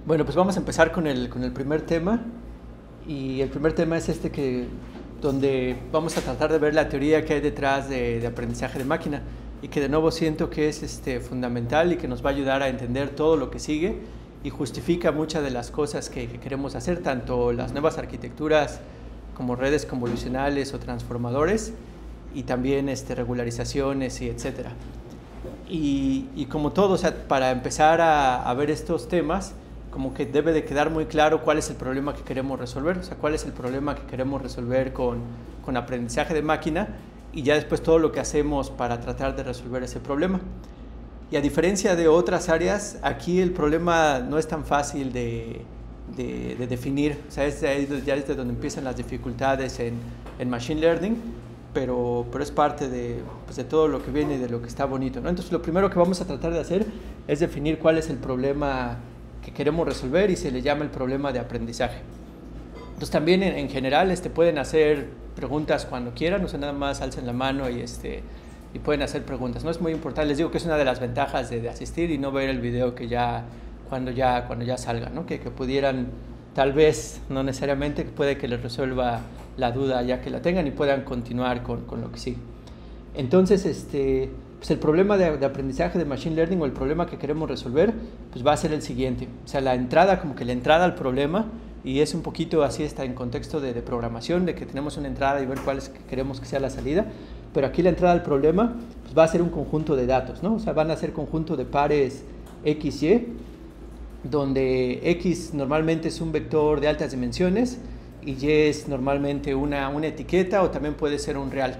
Bueno, pues vamos a empezar con el primer tema. Y el primer tema es donde vamos a tratar de ver la teoría que hay detrás de aprendizaje de máquina, y que de nuevo siento que es fundamental y que nos va a ayudar a entender todo lo que sigue y justifica muchas de las cosas que queremos hacer, tanto las nuevas arquitecturas como redes convolucionales o transformadores, y también regularizaciones y etcétera. Y como todo, o sea, para empezar a ver estos temas, como que debe de quedar muy claro cuál es el problema que queremos resolver, o sea, cuál es el problema que queremos resolver con aprendizaje de máquina, y ya después todo lo que hacemos para tratar de resolver ese problema. Y a diferencia de otras áreas, aquí el problema no es tan fácil de definir, o sea, ya es de donde empiezan las dificultades en Machine Learning, pero es parte de todo lo que viene y de lo que está bonito, ¿no? Entonces, lo primero que vamos a tratar de hacer es definir cuál es el problema que queremos resolver, y se le llama el problema de aprendizaje. Entonces, también en general pueden hacer preguntas cuando quieran, o sea, nada más alcen la mano y pueden hacer preguntas. No es muy importante, les digo que es una de las ventajas de asistir y no ver el video que cuando ya salga, ¿no? Que pudieran, tal vez, no necesariamente, puede que les resuelva la duda ya que la tengan y puedan continuar con lo que sigue. Entonces, pues el problema de aprendizaje de Machine Learning, o el problema que queremos resolver, pues va a ser el siguiente. O sea, la entrada al problema, y es un poquito así, está en contexto de programación, de que tenemos una entrada y ver cuál es que queremos que sea la salida, pero aquí la entrada al problema pues va a ser un conjunto de datos, ¿no? O sea, van a ser conjunto de pares X, Y, donde X normalmente es un vector de altas dimensiones y Y es normalmente una etiqueta, o también puede ser un real.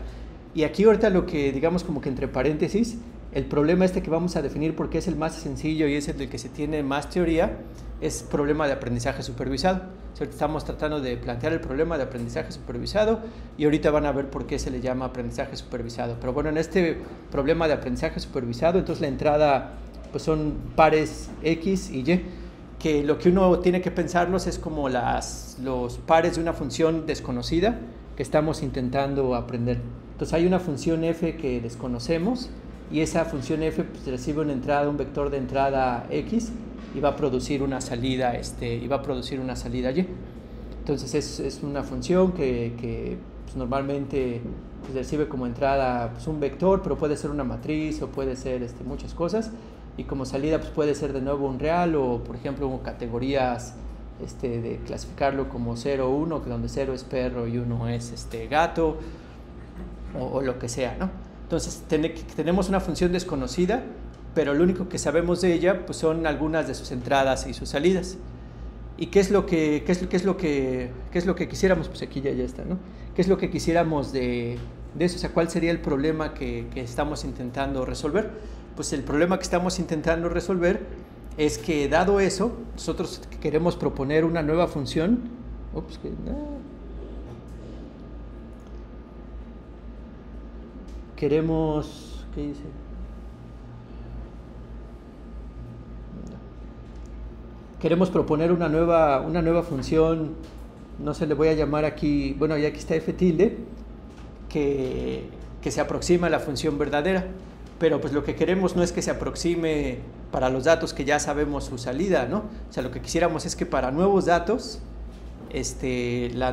Y aquí ahorita lo que digamos, como que entre paréntesis, el problema que vamos a definir, porque es el más sencillo y es el del que se tiene más teoría, es problema de aprendizaje supervisado. O sea, estamos tratando de plantear el problema de aprendizaje supervisado, y ahorita van a ver por qué se le llama aprendizaje supervisado. Pero bueno, en este problema de aprendizaje supervisado, entonces la entrada pues son pares X y Y, que lo que uno tiene que pensarlos es como los pares de una función desconocida que estamos intentando aprender. Entonces hay una función f que desconocemos, y esa función f pues recibe una entrada, un vector de entrada x, y va a producir una salida y. Entonces es una función que pues normalmente pues recibe como entrada pues un vector, pero puede ser una matriz, o puede ser muchas cosas, y como salida pues puede ser de nuevo un real, o por ejemplo categorías de clasificarlo como 0 o 1, que donde 0 es perro y 1 es gato, o lo que sea, ¿no? Entonces tenemos una función desconocida, pero lo único que sabemos de ella pues son algunas de sus entradas y sus salidas. ¿Y qué es lo que quisiéramos? Pues aquí ya está, ¿no? ¿Qué es lo que quisiéramos de eso? O sea, ¿cuál sería el problema que estamos intentando resolver? Pues el problema que estamos intentando resolver es que, dado eso, nosotros queremos proponer una nueva función. Queremos, ¿qué dice? Queremos proponer una nueva función, no sé, le voy a llamar aquí, bueno, ya aquí está f tilde, que se aproxima a la función verdadera, pero pues lo que queremos no es que se aproxime para los datos que ya sabemos su salida, ¿no? O sea, lo que quisiéramos es que para nuevos datos,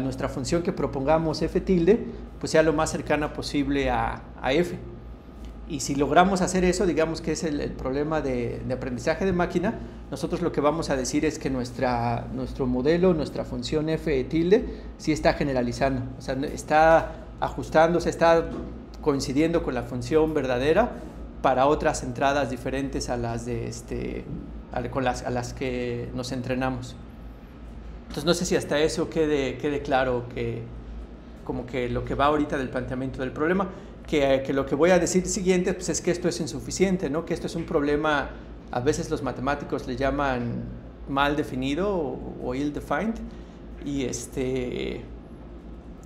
nuestra función que propongamos f tilde, pues sea lo más cercana posible a f. Y si logramos hacer eso, digamos que es el problema de aprendizaje de máquina, nosotros lo que vamos a decir es que nuestro modelo, nuestra función f tilde, sí está generalizando, o sea, está ajustándose, está coincidiendo con la función verdadera para otras entradas diferentes a las a las que nos entrenamos. Entonces, no sé si hasta eso quede claro, que como que lo que va ahorita del planteamiento del problema, que lo que voy a decir siguiente pues es que esto es insuficiente, ¿no? Que esto es un problema, a veces los matemáticos le llaman mal definido o ill-defined,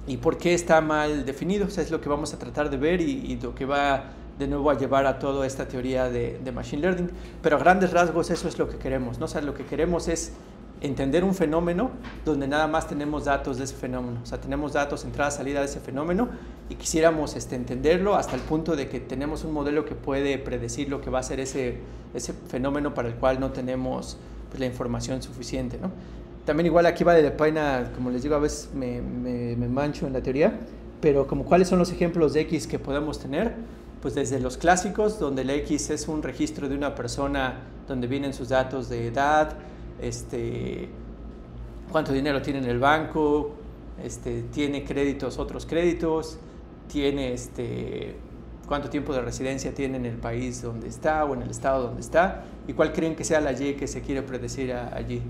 y por qué está mal definido. O sea, es lo que vamos a tratar de ver, y lo que va de nuevo a llevar a toda esta teoría de Machine Learning. Pero a grandes rasgos eso es lo que queremos, ¿no? O sea, lo que queremos es entender un fenómeno donde nada más tenemos datos de ese fenómeno. O sea, tenemos datos, entrada, salida de ese fenómeno, y quisiéramos entenderlo hasta el punto de que tenemos un modelo que puede predecir lo que va a ser ese fenómeno para el cual no tenemos pues, la información suficiente, ¿no? También igual aquí vale la pena, como les digo, a veces me mancho en la teoría, pero como cuáles son los ejemplos de X que podemos tener, pues desde los clásicos, donde el X es un registro de una persona, donde vienen sus datos de edad, cuánto dinero tiene en el banco, tiene créditos, otros créditos, tiene cuánto tiempo de residencia tiene en el país donde está o en el estado donde está, y cuál creen que sea la Y que se quiere predecir allí.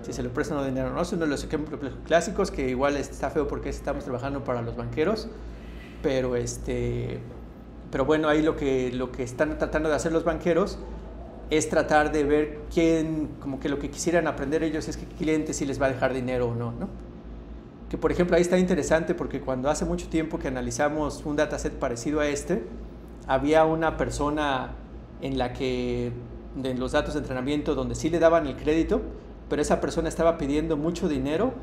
Si se le presta no dinero, ¿no? Es uno de los ejemplos clásicos que igual está feo porque estamos trabajando para los banqueros, pero bueno, ahí lo que están tratando de hacer los banqueros es tratar de ver quién, como que lo que quisieran aprender ellos es qué cliente si les va a dejar dinero o no, ¿no? Que por ejemplo ahí está interesante porque cuando hace mucho tiempo que analizamos un dataset parecido a había una persona en la que, en los datos de entrenamiento, donde sí le daban el crédito, pero esa persona estaba pidiendo mucho dinero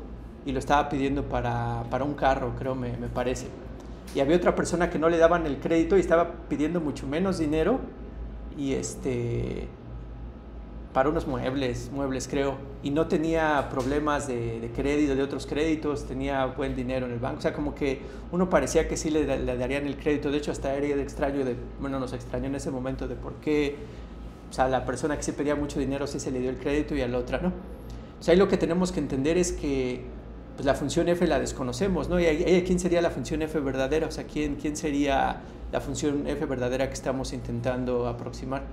y lo estaba pidiendo para un carro, creo, me parece. Y había otra persona que no le daban el crédito y estaba pidiendo mucho menos dinero y para unos muebles creo, y no tenía problemas de crédito, de otros créditos, tenía buen dinero en el banco, o sea, como que uno parecía que sí le darían el crédito. De hecho hasta era extraño, nos extrañó en ese momento de por qué, o sea, la persona que sí pedía mucho dinero sí se le dio el crédito y a la otra no. O sea, ahí lo que tenemos que entender es que pues, la función f la desconocemos, ¿no? Y ¿quién sería la función f verdadera? O sea, ¿quién sería la función f verdadera que estamos intentando aproximar?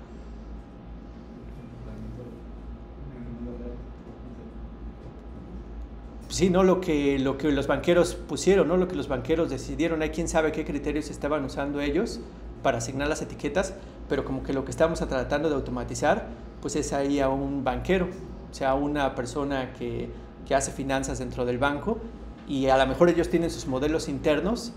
Sí, ¿no? Lo que los banqueros pusieron, ¿no? Lo que los banqueros decidieron. Hay quién sabe qué criterios estaban usando ellos para asignar las etiquetas, pero como que lo que estamos tratando de automatizar, pues es ahí a un banquero, o sea, una persona que hace finanzas dentro del banco, y a lo mejor ellos tienen sus modelos internos,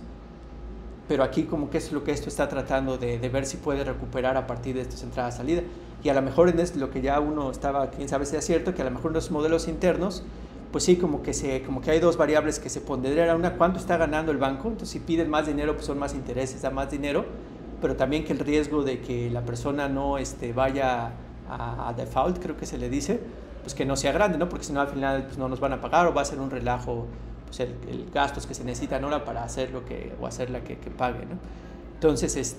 pero aquí como que es lo que esto está tratando de ver si puede recuperar a partir de estas entradas-salida. Y a lo mejor en lo que ya uno estaba, quién sabe si es cierto, que a lo mejor en los modelos internos, pues sí, como que hay dos variables que se ponderan. Una, cuánto está ganando el banco, entonces si piden más dinero, pues son más intereses, da más dinero, pero también que el riesgo de que la persona no vaya a default, creo que se le dice, pues que no sea grande, ¿no? Porque si no al final pues no nos van a pagar o va a ser un relajo, pues el gastos que se necesitan ahora para hacer hacerla que pague, ¿no? Entonces,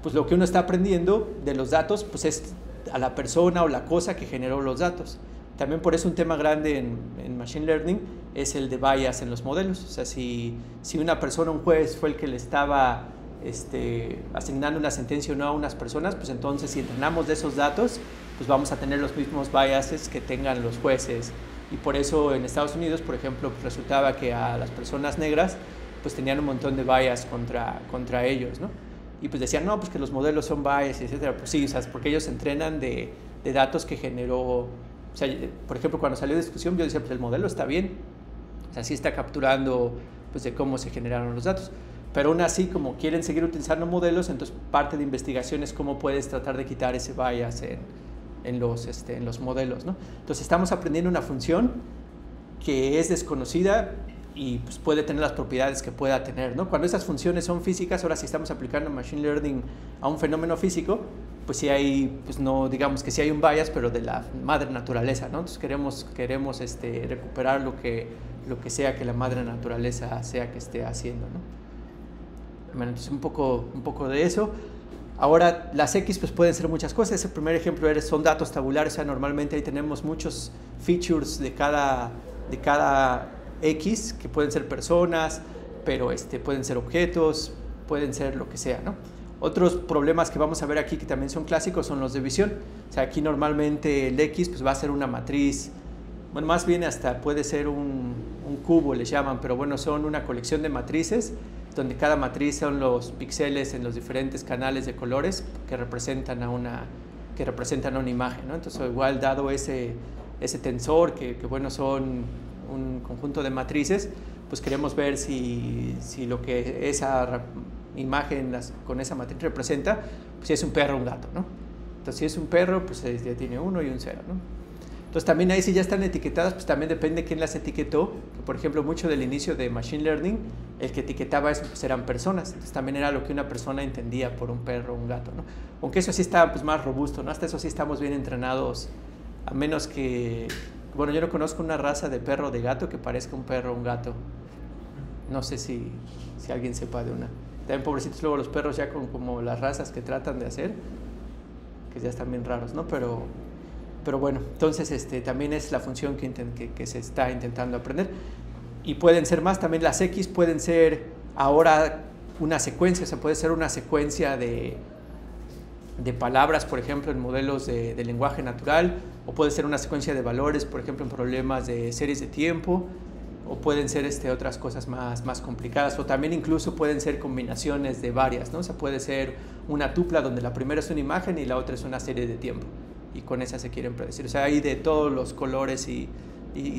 pues lo que uno está aprendiendo de los datos, pues es a la persona o la cosa que generó los datos. También por eso un tema grande en Machine Learning es el de bias en los modelos. O sea, si una persona, un juez, fue el que le estaba asignando una sentencia o no a unas personas, pues entonces si entrenamos de esos datos, pues vamos a tener los mismos biases que tengan los jueces. Y por eso en Estados Unidos, por ejemplo, pues resultaba que a las personas negras pues tenían un montón de bias contra ellos, ¿no? Y pues decían, no, pues que los modelos son bias, etcétera. Pues sí, o sea, porque ellos entrenan de datos que generó. O sea, por ejemplo, cuando salió de discusión, yo decía, pues el modelo está bien. O sea, sí está capturando pues, de cómo se generaron los datos. Pero aún así, como quieren seguir utilizando modelos, entonces parte de investigación es cómo puedes tratar de quitar ese bias en los modelos, ¿no? Entonces estamos aprendiendo una función que es desconocida y pues, puede tener las propiedades que pueda tener, ¿no? Cuando esas funciones son físicas, ahora si estamos aplicando Machine Learning a un fenómeno físico, pues sí hay, pues no, digamos que sí hay un bias, pero de la madre naturaleza, ¿no? Entonces queremos recuperar lo que sea que la madre naturaleza sea que esté haciendo, ¿no? Bueno, entonces un poco de eso. Ahora, las X pues pueden ser muchas cosas. El primer ejemplo son datos tabulares. O sea, normalmente ahí tenemos muchos features de cada X, que pueden ser personas, pero pueden ser objetos, pueden ser lo que sea, ¿no? Otros problemas que vamos a ver aquí que también son clásicos son los de visión. O sea, aquí normalmente el X pues va a ser una matriz, bueno, más bien hasta puede ser un cubo, les llaman, pero bueno, son una colección de matrices donde cada matriz son los píxeles en los diferentes canales de colores que representan a una imagen, ¿no? Entonces, igual dado ese tensor, que bueno, son un conjunto de matrices, pues queremos ver si lo que esa imagen con esa matriz representa, pues si es un perro o un gato, ¿no? Entonces, si es un perro, pues ya tiene 1 y un 0, ¿no? Entonces, también ahí si ya están etiquetadas, pues también depende de quién las etiquetó. Por ejemplo, mucho del inicio de Machine Learning, el que etiquetaba eso pues eran personas. Entonces, también era lo que una persona entendía por un perro o un gato, ¿no? Aunque eso sí está pues, más robusto, ¿no? Hasta eso sí estamos bien entrenados A menos que, bueno, yo no conozco una raza de perro o de gato que parezca un perro o un gato. No sé si alguien sepa de una. También pobrecitos luego los perros ya con como las razas que tratan de hacer, que ya están bien raros, ¿no? Pero bueno, entonces también es la función que se está intentando aprender. Y pueden ser más, también las X pueden ser ahora una secuencia, o sea, puede ser una secuencia de palabras, por ejemplo, en modelos de lenguaje natural, o puede ser una secuencia de valores, por ejemplo, en problemas de series de tiempo, o pueden ser otras cosas más complicadas, o también incluso pueden ser combinaciones de varias, ¿no? O sea, puede ser una tupla donde la primera es una imagen y la otra es una serie de tiempo, y con esa se quieren predecir. O sea, hay de todos los colores y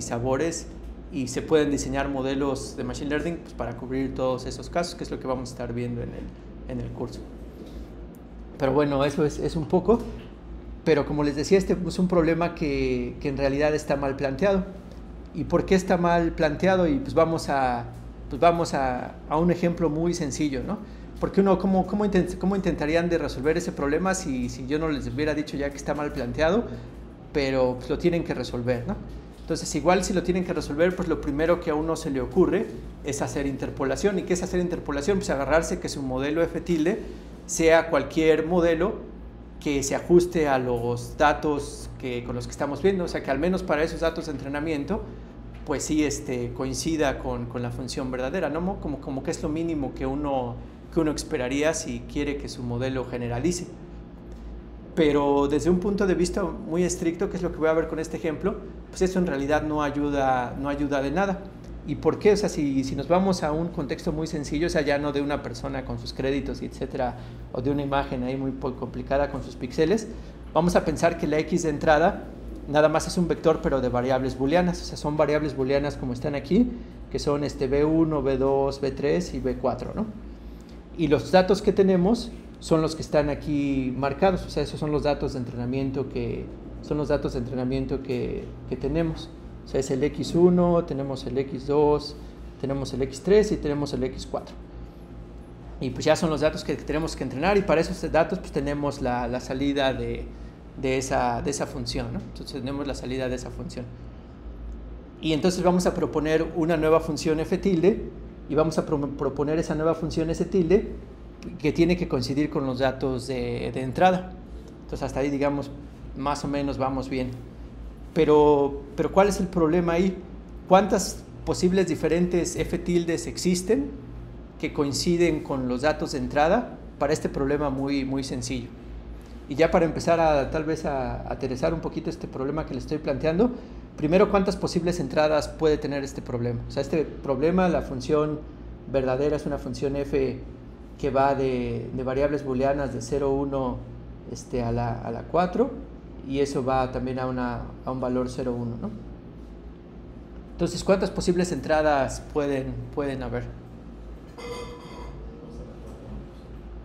sabores, y se pueden diseñar modelos de Machine Learning pues, para cubrir todos esos casos, que es lo que vamos a estar viendo en el curso. Pero bueno, eso es un poco, pero como les decía, este es un problema que en realidad está mal planteado. ¿Y por qué está mal planteado? Y pues vamos a un ejemplo muy sencillo, ¿no? Porque ¿cómo intentarían de resolver ese problema si yo no les hubiera dicho ya que está mal planteado, pero pues lo tienen que resolver, ¿no? Entonces, igual si lo tienen que resolver, pues lo primero que a uno se le ocurre es hacer interpolación. ¿Y qué es hacer interpolación? Pues agarrarse que su modelo F tilde sea cualquier modelo que se ajuste a los datos con los que estamos viendo, o sea, que al menos para esos datos de entrenamiento, pues sí coincida con la función verdadera, ¿no? Como que es lo mínimo que uno esperaría si quiere que su modelo generalice. Pero desde un punto de vista muy estricto, que es lo que voy a ver con este ejemplo, pues eso en realidad no ayuda de nada. ¿Y por qué? O sea, si nos vamos a un contexto muy sencillo, o sea, ya no de una persona con sus créditos, etcétera, o de una imagen ahí muy complicada con sus píxeles, vamos a pensar que la X de entrada nada más es un vector, pero de variables booleanas. O sea, son variables booleanas como están aquí, que son B1, B2, B3 y B4, ¿no? Y los datos que tenemos son los que están aquí marcados, o sea, esos son los datos de entrenamiento que tenemos. O sea, es el X1, tenemos el X2, tenemos el X3 y tenemos el X4. Y pues ya son los datos que tenemos que entrenar, y para esos datos pues tenemos la salida de esa función, ¿no? Entonces tenemos la salida de esa función. Y entonces vamos a proponer una nueva función F tilde, y vamos a proponer esa nueva función S tilde que tiene que coincidir con los datos de entrada. Entonces hasta ahí, digamos, más o menos vamos bien. Pero ¿cuál es el problema ahí? ¿Cuántas posibles diferentes F tildes existen que coinciden con los datos de entrada para este problema muy, muy sencillo? Y ya para empezar tal vez a aterrizar un poquito este problema que le estoy planteando, primero, ¿cuántas posibles entradas puede tener este problema? O sea, este problema, la función verdadera es una función F que va de variables booleanas de 0, 1 a la 4, y eso va también a un valor 0, 1, ¿no? Entonces, ¿cuántas posibles entradas pueden haber?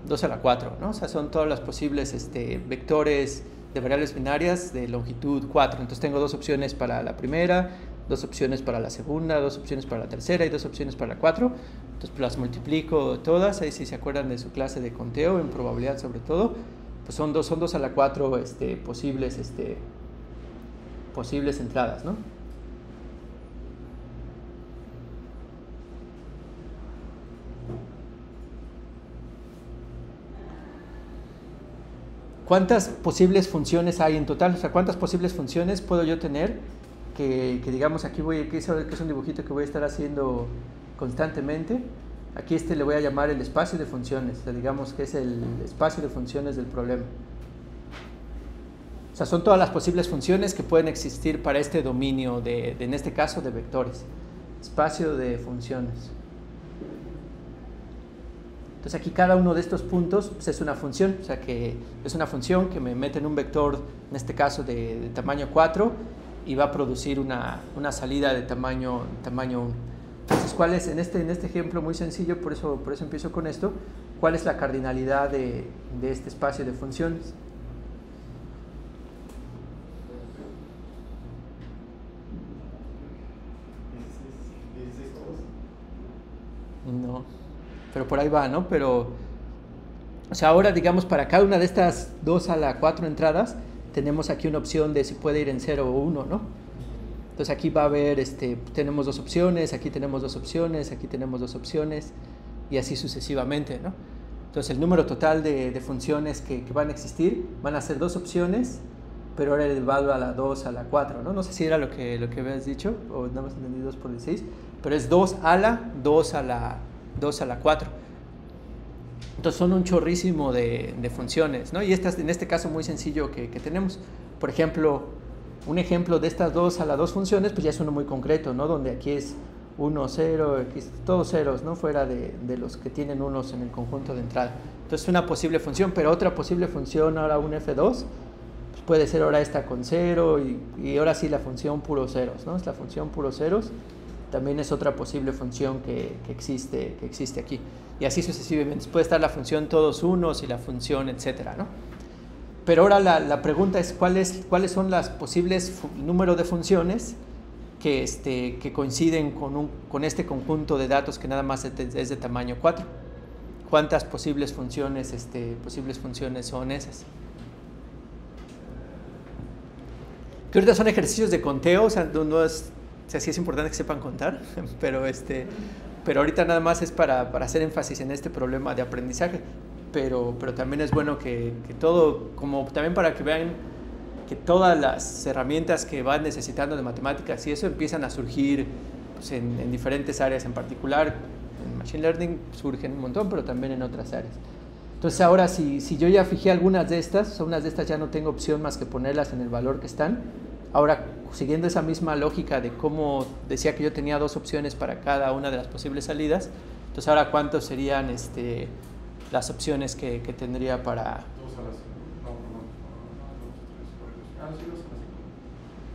2 a la 4, ¿no? O sea, son todas las posibles vectores de variables binarias de longitud 4. Entonces tengo dos opciones para la primera, dos opciones para la segunda, dos opciones para la tercera y dos opciones para la 4. Entonces pues las multiplico todas, ahí si se acuerdan de su clase de conteo, en probabilidad sobre todo, pues son 2 a la 4 posibles entradas, ¿no? ¿Cuántas posibles funciones hay en total? O sea, ¿cuántas posibles funciones puedo yo tener? Que digamos, aquí que es un dibujito que voy a estar haciendo constantemente. Aquí le voy a llamar el espacio de funciones. O sea, digamos que es el espacio de funciones del problema. O sea, son todas las posibles funciones que pueden existir para este dominio en este caso, de vectores. Espacio de funciones. Entonces aquí cada uno de estos puntos pues, es una función, o sea que es una función que me mete en un vector, en este caso de tamaño 4, y va a producir una salida de tamaño 1. Entonces, ¿cuál es, en este ejemplo muy sencillo, por eso empiezo con esto, cuál es la cardinalidad de este espacio de funciones? No, pero por ahí va, ¿no? Pero, o sea, ahora digamos para cada una de estas 2 a la 4 entradas, tenemos aquí una opción de si puede ir en 0 o 1, ¿no? Entonces aquí va a haber, tenemos dos opciones, aquí tenemos dos opciones, aquí tenemos dos opciones, y así sucesivamente, ¿no? Entonces el número total de funciones que van a existir van a ser dos opciones, pero ahora elevado a la 2 a la 4, ¿no? No sé si era lo que habías dicho, o nada más entendí 2 por 16, pero es 2 a la 2 a la 2 a la 4. Entonces son un chorrísimo de funciones, ¿no? Y en este caso muy sencillo que tenemos. Por ejemplo, un ejemplo de estas 2 a la 2 funciones, pues ya es uno muy concreto, ¿no? Donde aquí es 1, 0, aquí es todos ceros, ¿no? Fuera de los que tienen unos en el conjunto de entrada. Entonces es una posible función, pero otra posible función, ahora un F2, pues puede ser ahora esta con 0 y ahora sí la función puro ceros, ¿no? Es la función puro ceros. También es otra posible función que existe aquí. Y así sucesivamente. Puede estar la función todos unos y la función etcétera, ¿no? Pero ahora la pregunta es cuáles son las posibles número de funciones que coinciden con este conjunto de datos que nada más es de tamaño 4. ¿Cuántas posibles funciones son esas? Que ahorita son ejercicios de conteo, o sea, no es... O sea, sí es importante que sepan contar, pero ahorita nada más es para hacer énfasis en este problema de aprendizaje. Pero también es bueno que todo, como también para que vean que todas las herramientas que van necesitando de matemáticas y eso empiezan a surgir pues, en diferentes áreas, en particular en Machine Learning surgen un montón, pero también en otras áreas. Entonces ahora si yo ya fijé algunas de estas, o sea, unas de estas ya no tengo opción más que ponerlas en el valor que están. Ahora, siguiendo esa misma lógica de cómo decía que yo tenía dos opciones para cada una de las posibles salidas, entonces ahora ¿cuántos serían las opciones que tendría para...?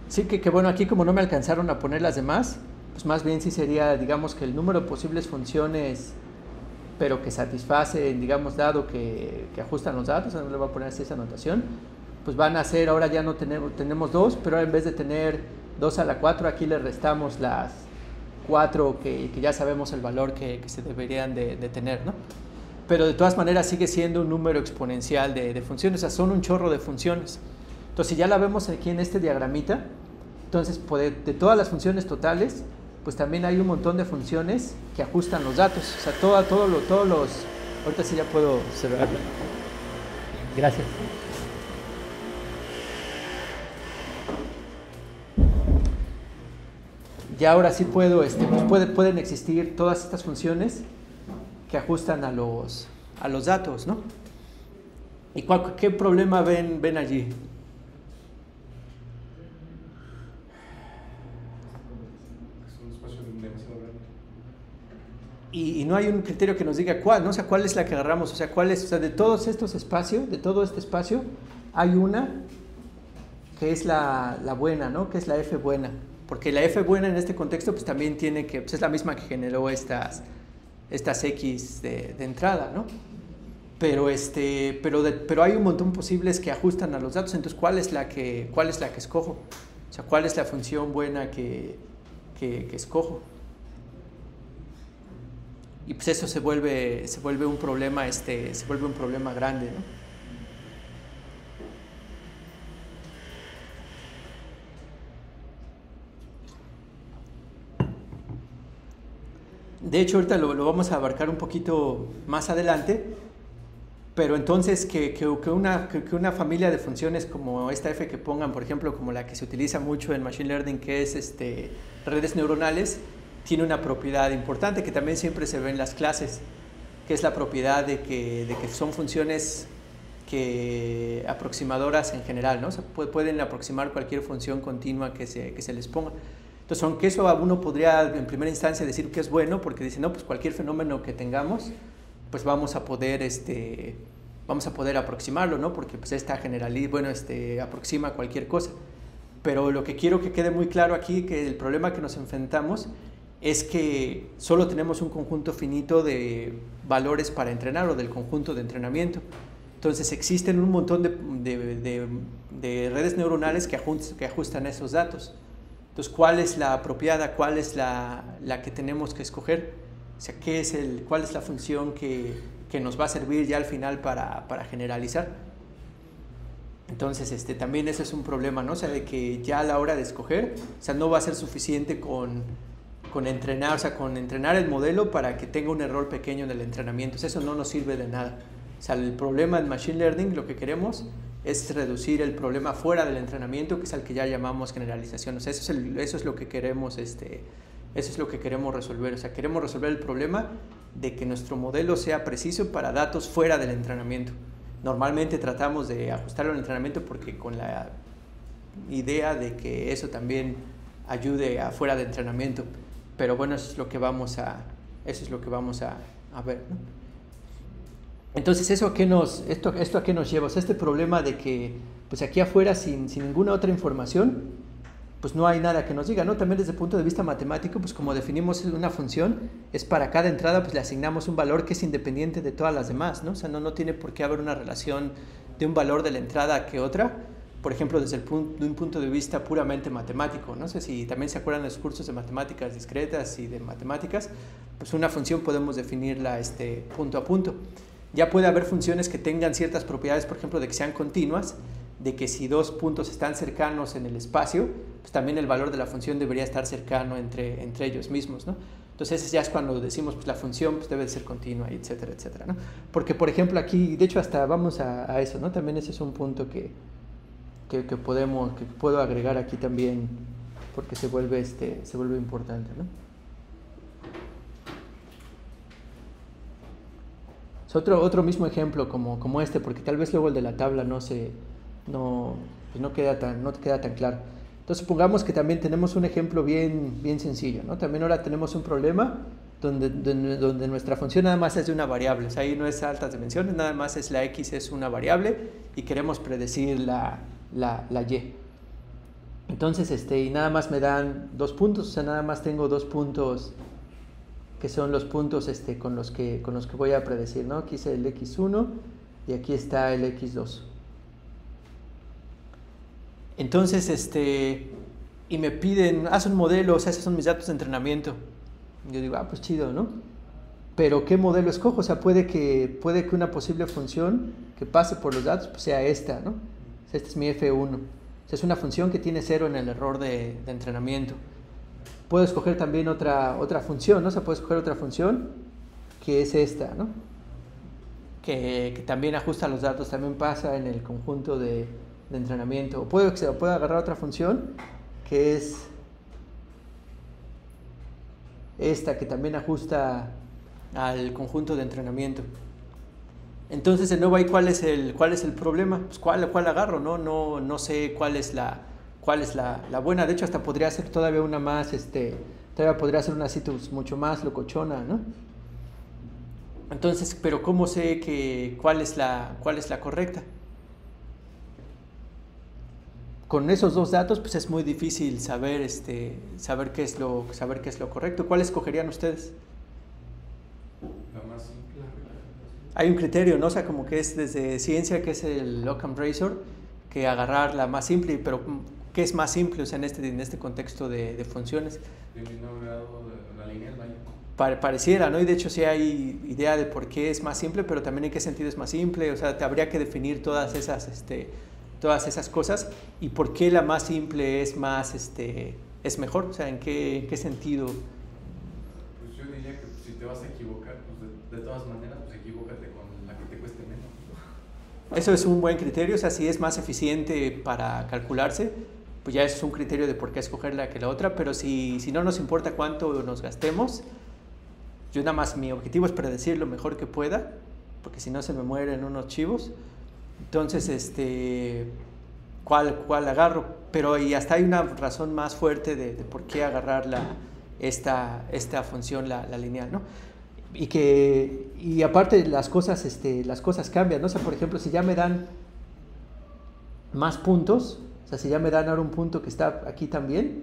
Sí, que bueno, aquí como no me alcanzaron a poner las demás, pues más bien sí sería, digamos, que el número de posibles funciones, pero que satisfacen, digamos, dado que ajustan los datos, no le voy a poner así esa anotación, pues van a ser, ahora ya no tenemos dos, pero ahora en vez de tener 2 a la 4, aquí le restamos las 4 que ya sabemos el valor que se deberían de tener, ¿no? Pero de todas maneras sigue siendo un número exponencial de funciones, o sea, son un chorro de funciones. Entonces, si ya la vemos aquí en este diagramita, entonces de todas las funciones totales, pues también hay un montón de funciones que ajustan los datos, o sea, todos los... Ahorita sí ya puedo cerrarlo. Gracias. Ya ahora sí puedo, pueden existir todas estas funciones que ajustan a los datos, ¿no? ¿Y qué problema ven allí? Y no hay un criterio que nos diga cuál, ¿no? O sea, cuál es la que agarramos, o sea, de todos estos espacios, de todo este espacio, hay una que es la buena, ¿no? Que es la F buena. Porque la F buena en este contexto, pues también tiene que, pues es la misma que generó estas X de entrada, ¿no? Pero hay un montón posibles que ajustan a los datos, entonces ¿cuál es la que escojo? O sea, ¿cuál es la función buena que escojo? Y pues eso se vuelve un problema, grande, ¿no? De hecho, ahorita lo vamos a abarcar un poquito más adelante, pero entonces que una familia de funciones como esta F que pongan, por ejemplo, como la que se utiliza mucho en Machine Learning, que es redes neuronales, tiene una propiedad importante que también siempre se ve en las clases, que es la propiedad de que son funciones aproximadoras en general, ¿no? O sea, pueden aproximar cualquier función continua que se les ponga. Entonces, aunque eso a uno podría en primera instancia decir que es bueno, porque dice, no, pues cualquier fenómeno que tengamos, pues vamos a poder aproximarlo, ¿no? Porque pues aproxima cualquier cosa. Pero lo que quiero que quede muy claro aquí, que el problema que nos enfrentamos es que solo tenemos un conjunto finito de valores para entrenar o del conjunto de entrenamiento. Entonces existen un montón de redes neuronales que ajustan esos datos. Entonces, ¿cuál es la apropiada? ¿Cuál es la que tenemos que escoger? O sea, ¿cuál es la función que nos va a servir ya al final para generalizar? Entonces, también ese es un problema, ¿no? O sea, de que ya a la hora de escoger, o sea, no va a ser suficiente con entrenar, o sea, con entrenar el modelo para que tenga un error pequeño en el entrenamiento. O sea, eso no nos sirve de nada. O sea, el problema en Machine Learning, lo que queremos es reducir el problema fuera del entrenamiento, que es al que ya llamamos generalización. O sea, eso es lo que queremos, eso es lo que queremos resolver. O sea, queremos resolver el problema de que nuestro modelo sea preciso para datos fuera del entrenamiento. Normalmente tratamos de ajustarlo al entrenamiento porque con la idea de que eso también ayude a fuera de entrenamiento. Pero bueno, eso es lo que vamos a ver, ¿no? Entonces, ¿esto a qué nos lleva? O sea, este problema de que pues aquí afuera sin ninguna otra información, pues no hay nada que nos diga, ¿no? También desde el punto de vista matemático, pues como definimos una función, es para cada entrada, pues le asignamos un valor que es independiente de todas las demás, ¿no? O sea, no tiene por qué haber una relación de un valor de la entrada que otra, por ejemplo, de un punto de vista puramente matemático. No sé si también se acuerdan de los cursos de matemáticas discretas y de matemáticas, pues una función podemos definirla punto a punto. Ya puede haber funciones que tengan ciertas propiedades, por ejemplo, de que sean continuas, de que si dos puntos están cercanos en el espacio, pues también el valor de la función debería estar cercano entre ellos mismos, ¿no? Entonces ya es cuando decimos, pues la función pues, debe de ser continua, etcétera, etcétera, ¿no? Porque, por ejemplo, aquí, de hecho, hasta vamos a eso, ¿no? También ese es un punto que puedo agregar aquí también, porque se vuelve importante, ¿no? Es otro mismo ejemplo como este, porque tal vez luego el de la tabla no queda tan claro. Entonces supongamos que también tenemos un ejemplo bien sencillo, ¿no? También ahora tenemos un problema donde nuestra función nada más es de una variable, o sea, ahí no es altas dimensiones, nada más es la x es una variable y queremos predecir la y. Entonces, y nada más me dan 2 puntos, o sea, nada más tengo 2 puntos que son los puntos con los que voy a predecir, ¿no? Aquí es el x1 y aquí está el x2. Entonces, y me piden, haz un modelo, o sea, esos son mis datos de entrenamiento. Yo digo, pues chido, ¿no? Pero ¿qué modelo escojo? O sea, puede que una posible función que pase por los datos pues sea esta, ¿no? O sea, este es mi f1. O sea, es una función que tiene 0 en el error de entrenamiento. Puedo escoger también otra función, ¿no? O sea, puedo escoger otra función que es esta, ¿no? Que también ajusta los datos, también pasa en el conjunto de entrenamiento. O puedo agarrar otra función que es esta, que también ajusta al conjunto de entrenamiento. Entonces, de nuevo, ahí ¿cuál es el problema? Pues ¿cuál agarro? No sé cuál es la buena. De hecho, hasta podría ser todavía una más, todavía podría ser una citus mucho más locochona, ¿no? Entonces, pero ¿cómo sé cuál es la correcta? Con esos dos datos, pues es muy difícil saber qué es lo correcto. ¿Cuál escogerían ustedes? La más simple. Hay un criterio, ¿no? O sea, como que es desde ciencia, que es el Occam Razor, que agarrar la más simple, pero ¿qué es más simple? O sea, en este contexto de funciones. Disminuido grado de la lineal, vaya. Pareciera, ¿no? Y de hecho sí hay idea de por qué es más simple, pero también en qué sentido es más simple. O sea, te habría que definir todas esas cosas y por qué la más simple es mejor. O sea, ¿en qué sentido? Pues yo diría que si te vas a equivocar, pues de todas maneras, pues equivócate con la que te cueste menos. Eso es un buen criterio. O sea, si es más eficiente para calcularse, pues ya es un criterio de por qué escogerla que la otra. Pero si no nos importa cuánto nos gastemos, yo nada más, mi objetivo es predecir lo mejor que pueda, porque si no se me mueren unos chivos. Entonces, ¿cuál agarro? Pero y hasta hay una razón más fuerte de por qué agarrar esta función, la lineal, ¿no? Y aparte las cosas cambian, ¿no? O sea, por ejemplo, si ya me dan más puntos, o sea, si ya me dan ahora un punto que está aquí también,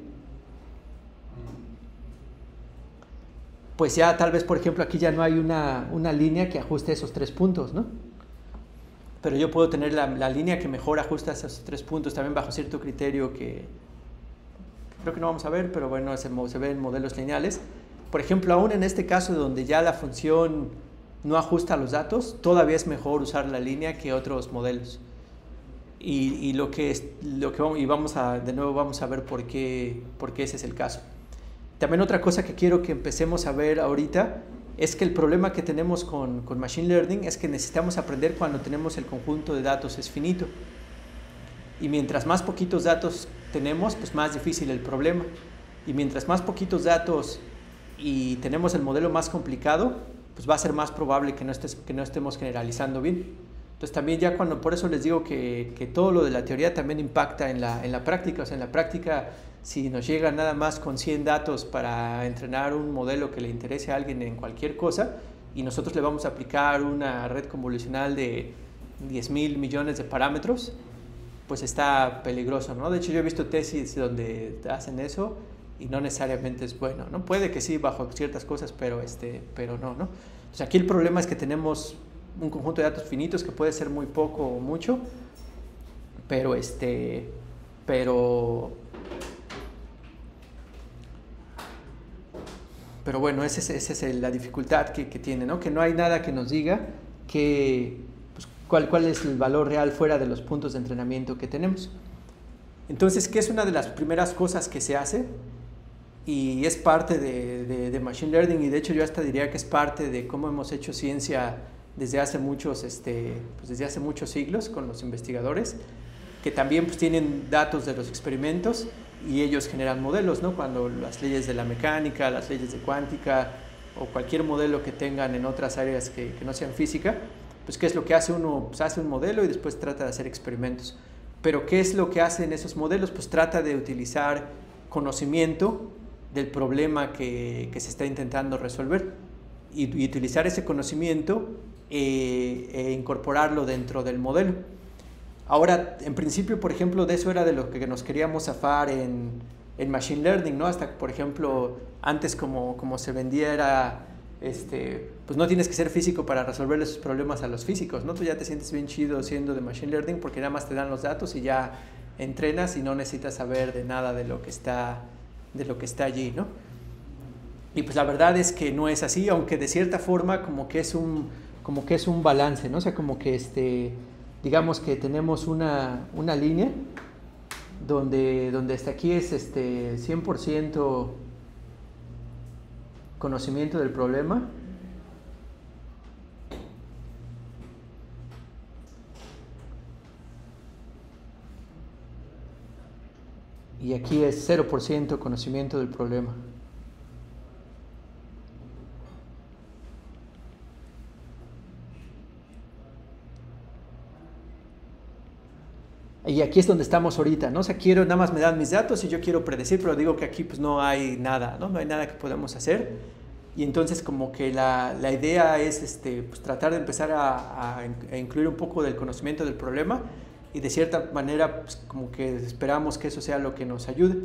pues ya tal vez, por ejemplo, aquí ya no hay una línea que ajuste esos 3 puntos, ¿no? Pero yo puedo tener la línea que mejor ajusta esos 3 puntos, también bajo cierto criterio que creo que no vamos a ver, pero bueno, se ve en modelos lineales. Por ejemplo, aún en este caso donde ya la función no ajusta los datos, todavía es mejor usar la línea que otros modelos. Y de nuevo vamos a ver por qué ese es el caso. También otra cosa que quiero que empecemos a ver ahorita es que el problema que tenemos con Machine Learning es que necesitamos aprender cuando tenemos el conjunto de datos es finito. Y mientras más poquitos datos tenemos, pues más difícil el problema. Y mientras más poquitos datos y tenemos el modelo más complicado, pues va a ser más probable que no estemos generalizando bien. Entonces también ya por eso les digo que todo lo de la teoría también impacta en la práctica. O sea, en la práctica, si nos llega nada más con 100 datos para entrenar un modelo que le interese a alguien en cualquier cosa, y nosotros le vamos a aplicar una red convolucional de 10,000 millones de parámetros, pues está peligroso, ¿no? De hecho, yo he visto tesis donde hacen eso y no necesariamente es bueno, ¿no? Puede que sí, bajo ciertas cosas, pero no, ¿no? Entonces aquí el problema es que tenemos un conjunto de datos finitos que puede ser muy poco o mucho, pero bueno, esa es la dificultad que tiene, ¿no? Que no hay nada que nos diga pues, cuál es el valor real fuera de los puntos de entrenamiento que tenemos. Entonces, ¿qué es una de las primeras cosas que se hace? Y es parte de Machine Learning, y de hecho yo hasta diría que es parte de cómo hemos hecho ciencia desde hace muchos siglos con los investigadores, que también pues, tienen datos de los experimentos y ellos generan modelos, ¿no? Cuando las leyes de la mecánica, las leyes de cuántica o cualquier modelo que tengan en otras áreas que no sean física, pues ¿qué es lo que hace uno? Pues hace un modelo y después trata de hacer experimentos. Pero ¿qué es lo que hacen esos modelos? Pues trata de utilizar conocimiento del problema que se está intentando resolver y utilizar ese conocimiento e incorporarlo dentro del modelo. Ahora, en principio, por ejemplo, de eso era de lo que nos queríamos zafar en Machine Learning, ¿no? Hasta que, por ejemplo, antes como se vendía era, pues no tienes que ser físico para resolver esos problemas a los físicos, ¿no? Tú ya te sientes bien chido siendo de Machine Learning porque nada más te dan los datos y ya entrenas y no necesitas saber de nada de lo que está allí, ¿no? Y pues la verdad es que no es así, aunque de cierta forma como que es un balance, ¿no? O sea, como que digamos que tenemos una línea donde hasta aquí es 100% conocimiento del problema, y aquí es 0% conocimiento del problema. Y aquí es donde estamos ahorita, ¿no? O sea, nada más me dan mis datos y yo quiero predecir, pero digo que aquí pues no hay nada, ¿no? No hay nada que podamos hacer. Y entonces como que la idea es pues, tratar de empezar a incluir un poco del conocimiento del problema, y de cierta manera pues, como que esperamos que eso sea lo que nos ayude.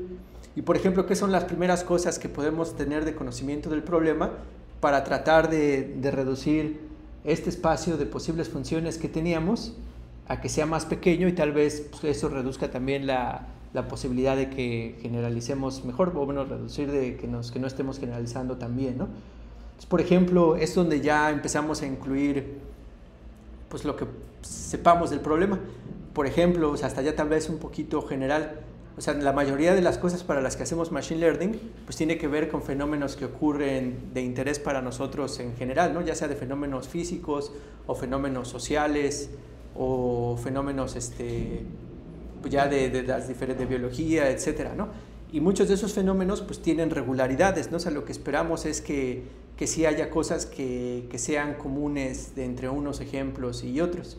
Y por ejemplo, ¿qué son las primeras cosas que podemos tener de conocimiento del problema para tratar de reducir este espacio de posibles funciones que teníamos a que sea más pequeño, y tal vez pues, eso reduzca también la posibilidad de que generalicemos mejor, o bueno, reducir de que no estemos generalizando también, ¿no? Entonces, por ejemplo, es donde ya empezamos a incluir pues lo que sepamos del problema. Por ejemplo, o sea, hasta ya tal vez un poquito general. O sea, la mayoría de las cosas para las que hacemos Machine Learning pues tiene que ver con fenómenos que ocurren de interés para nosotros en general, ¿no? Ya sea de fenómenos físicos o fenómenos sociales o fenómenos pues ya de las diferentes de biología, etcétera, ¿no? Y muchos de esos fenómenos pues tienen regularidades, ¿no? O sea, lo que esperamos es que sí haya cosas que sean comunes entre unos ejemplos y otros.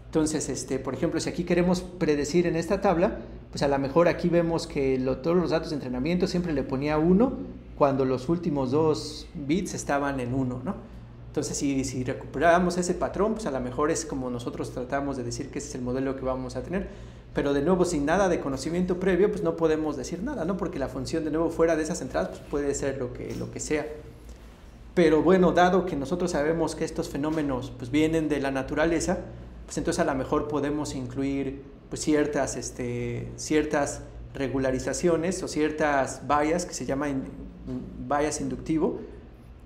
Entonces, por ejemplo, si aquí queremos predecir en esta tabla, pues a lo mejor aquí vemos que todos los datos de entrenamiento siempre le ponía 1 cuando los últimos 2 bits estaban en 1, ¿no? Entonces, si recuperamos ese patrón, pues a lo mejor es como nosotros tratamos de decir que ese es el modelo que vamos a tener. Pero de nuevo, sin nada de conocimiento previo, pues no podemos decir nada, ¿no? Porque la función, de nuevo, fuera de esas entradas, pues puede ser lo que sea. Pero bueno, dado que nosotros sabemos que estos fenómenos pues vienen de la naturaleza, pues entonces a lo mejor podemos incluir pues ciertas regularizaciones o ciertas bias que se llaman bias inductivo,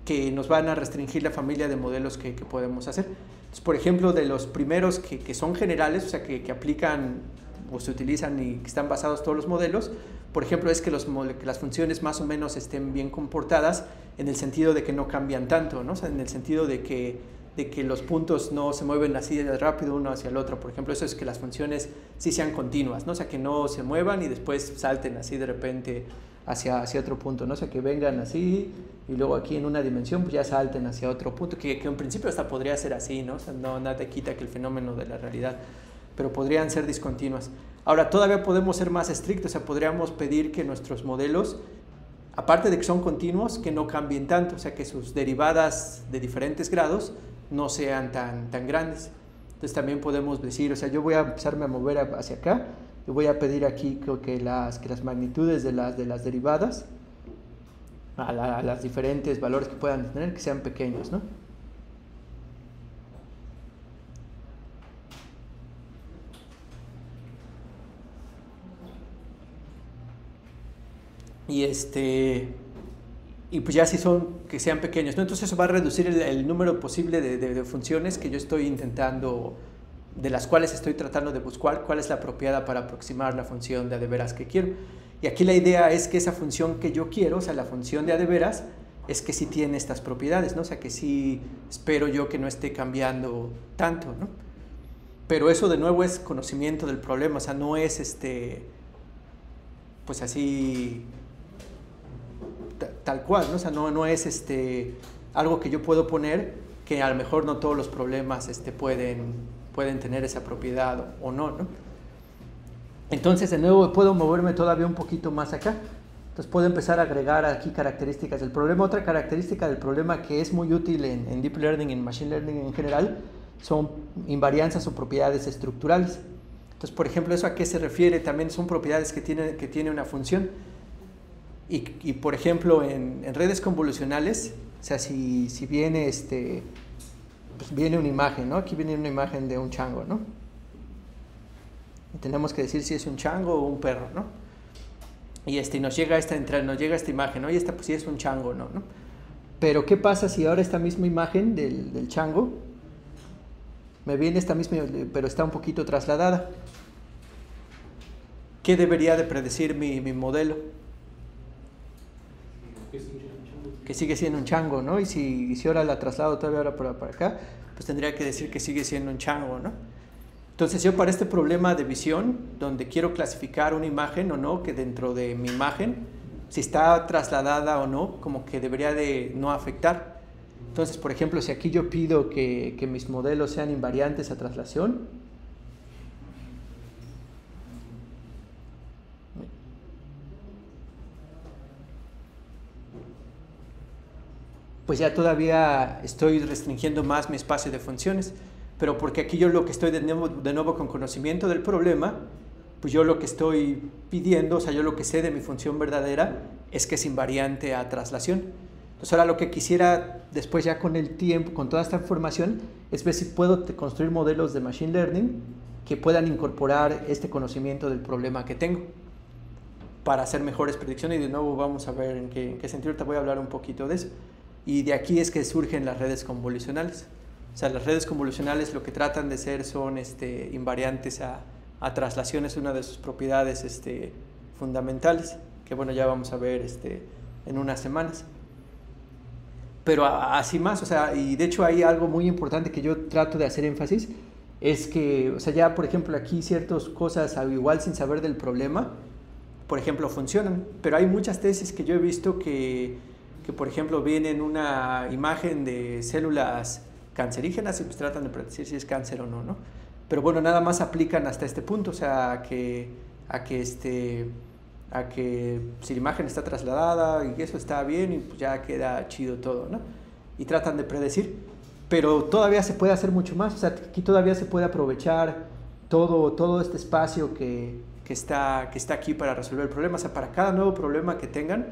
que nos van a restringir la familia de modelos que podemos hacer. Entonces, por ejemplo, de los primeros que son generales, o sea, que aplican o se utilizan y que están basados todos los modelos, por ejemplo, es que las funciones más o menos estén bien comportadas en el sentido de que no cambian tanto, ¿no? O sea, en el sentido de que los puntos no se mueven así de rápido uno hacia el otro. Por ejemplo, eso es que las funciones sí sean continuas, ¿no? O sea, que no se muevan y después salten así de repente hacia otro punto, ¿no? O sea, que vengan así y luego aquí en una dimensión pues ya salten hacia otro punto, que en principio hasta podría ser así, ¿no? O sea, no nada quita que el fenómeno de la realidad, pero podrían ser discontinuas. Ahora, todavía podemos ser más estrictos, o sea, podríamos pedir que nuestros modelos, aparte de que son continuos, que no cambien tanto, o sea, que sus derivadas de diferentes grados no sean tan grandes. Entonces también podemos decir, o sea, yo voy a empezarme a mover hacia acá y voy a pedir aquí que las magnitudes de las derivadas a las diferentes valores que puedan tener, que sean pequeños, ¿no? Y pues ya si son que sean pequeños, ¿no? Entonces eso va a reducir el número posible de funciones que yo estoy intentando, de las cuales estoy tratando de buscar cuál es la apropiada para aproximar la función de a de veras que quiero. Y aquí la idea es que esa función que yo quiero, o sea, la función de a de veras, es que sí tiene estas propiedades, ¿no? O sea, que sí espero yo que no esté cambiando tanto, ¿no? Pero eso de nuevo es conocimiento del problema, o sea, no es pues así tal cual, ¿no? O sea, no es algo que yo puedo poner que a lo mejor no todos los problemas pueden tener esa propiedad o no, ¿no? Entonces, de nuevo, puedo moverme todavía un poquito más acá. Entonces, puedo empezar a agregar aquí características del problema. Otra característica del problema que es muy útil en Deep Learning, en Machine Learning en general, son invarianzas o propiedades estructurales. Entonces, por ejemplo, ¿eso a qué se refiere? También son propiedades que tiene una función. Y por ejemplo, en redes convolucionales, o sea, si viene, pues viene una imagen, ¿no? Aquí viene una imagen de un chango, ¿no? Y tenemos que decir si es un chango o un perro, ¿no? Y nos llega esta imagen, ¿no? Y esta pues sí es un chango, ¿no? Pero ¿qué pasa si ahora esta misma imagen del chango me viene esta misma, pero está un poquito trasladada? ¿Qué debería de predecir mi modelo? Que sigue siendo un chango, ¿no? Y si ahora la traslado todavía ahora para acá, pues tendría que decir que sigue siendo un chango, ¿no? Entonces yo para este problema de visión, donde quiero clasificar una imagen o no, que dentro de mi imagen, si está trasladada o no, como que debería de no afectar. Entonces, por ejemplo, si aquí yo pido que mis modelos sean invariantes a traslación, pues ya todavía estoy restringiendo más mi espacio de funciones, pero porque aquí yo lo que estoy de nuevo con conocimiento del problema, pues yo lo que estoy pidiendo, o sea, yo lo que sé de mi función verdadera es que es invariante a traslación. Entonces ahora lo que quisiera después ya con el tiempo, con toda esta información, es ver si puedo construir modelos de Machine Learning que puedan incorporar este conocimiento del problema que tengo para hacer mejores predicciones. Y de nuevo vamos a ver en qué sentido, ahorita voy a hablar un poquito de eso. Y de aquí es que surgen las redes convolucionales. O sea, las redes convolucionales lo que tratan de ser son invariantes a traslación, es una de sus propiedades fundamentales, que bueno, ya vamos a ver en unas semanas. Pero así más, o sea, y de hecho hay algo muy importante que yo trato de hacer énfasis, es que, o sea, ya por ejemplo aquí ciertas cosas, igual sin saber del problema, por ejemplo, funcionan, pero hay muchas tesis que yo he visto que por ejemplo vienen una imagen de células cancerígenas y pues tratan de predecir si es cáncer o no, ¿no? Pero bueno, nada más aplican hasta este punto, o sea, a que si la imagen está trasladada y eso está bien y pues ya queda chido todo, ¿no? Y tratan de predecir, pero todavía se puede hacer mucho más, o sea, aquí todavía se puede aprovechar todo este espacio que está aquí para resolver el problema, o sea, para cada nuevo problema que tengan,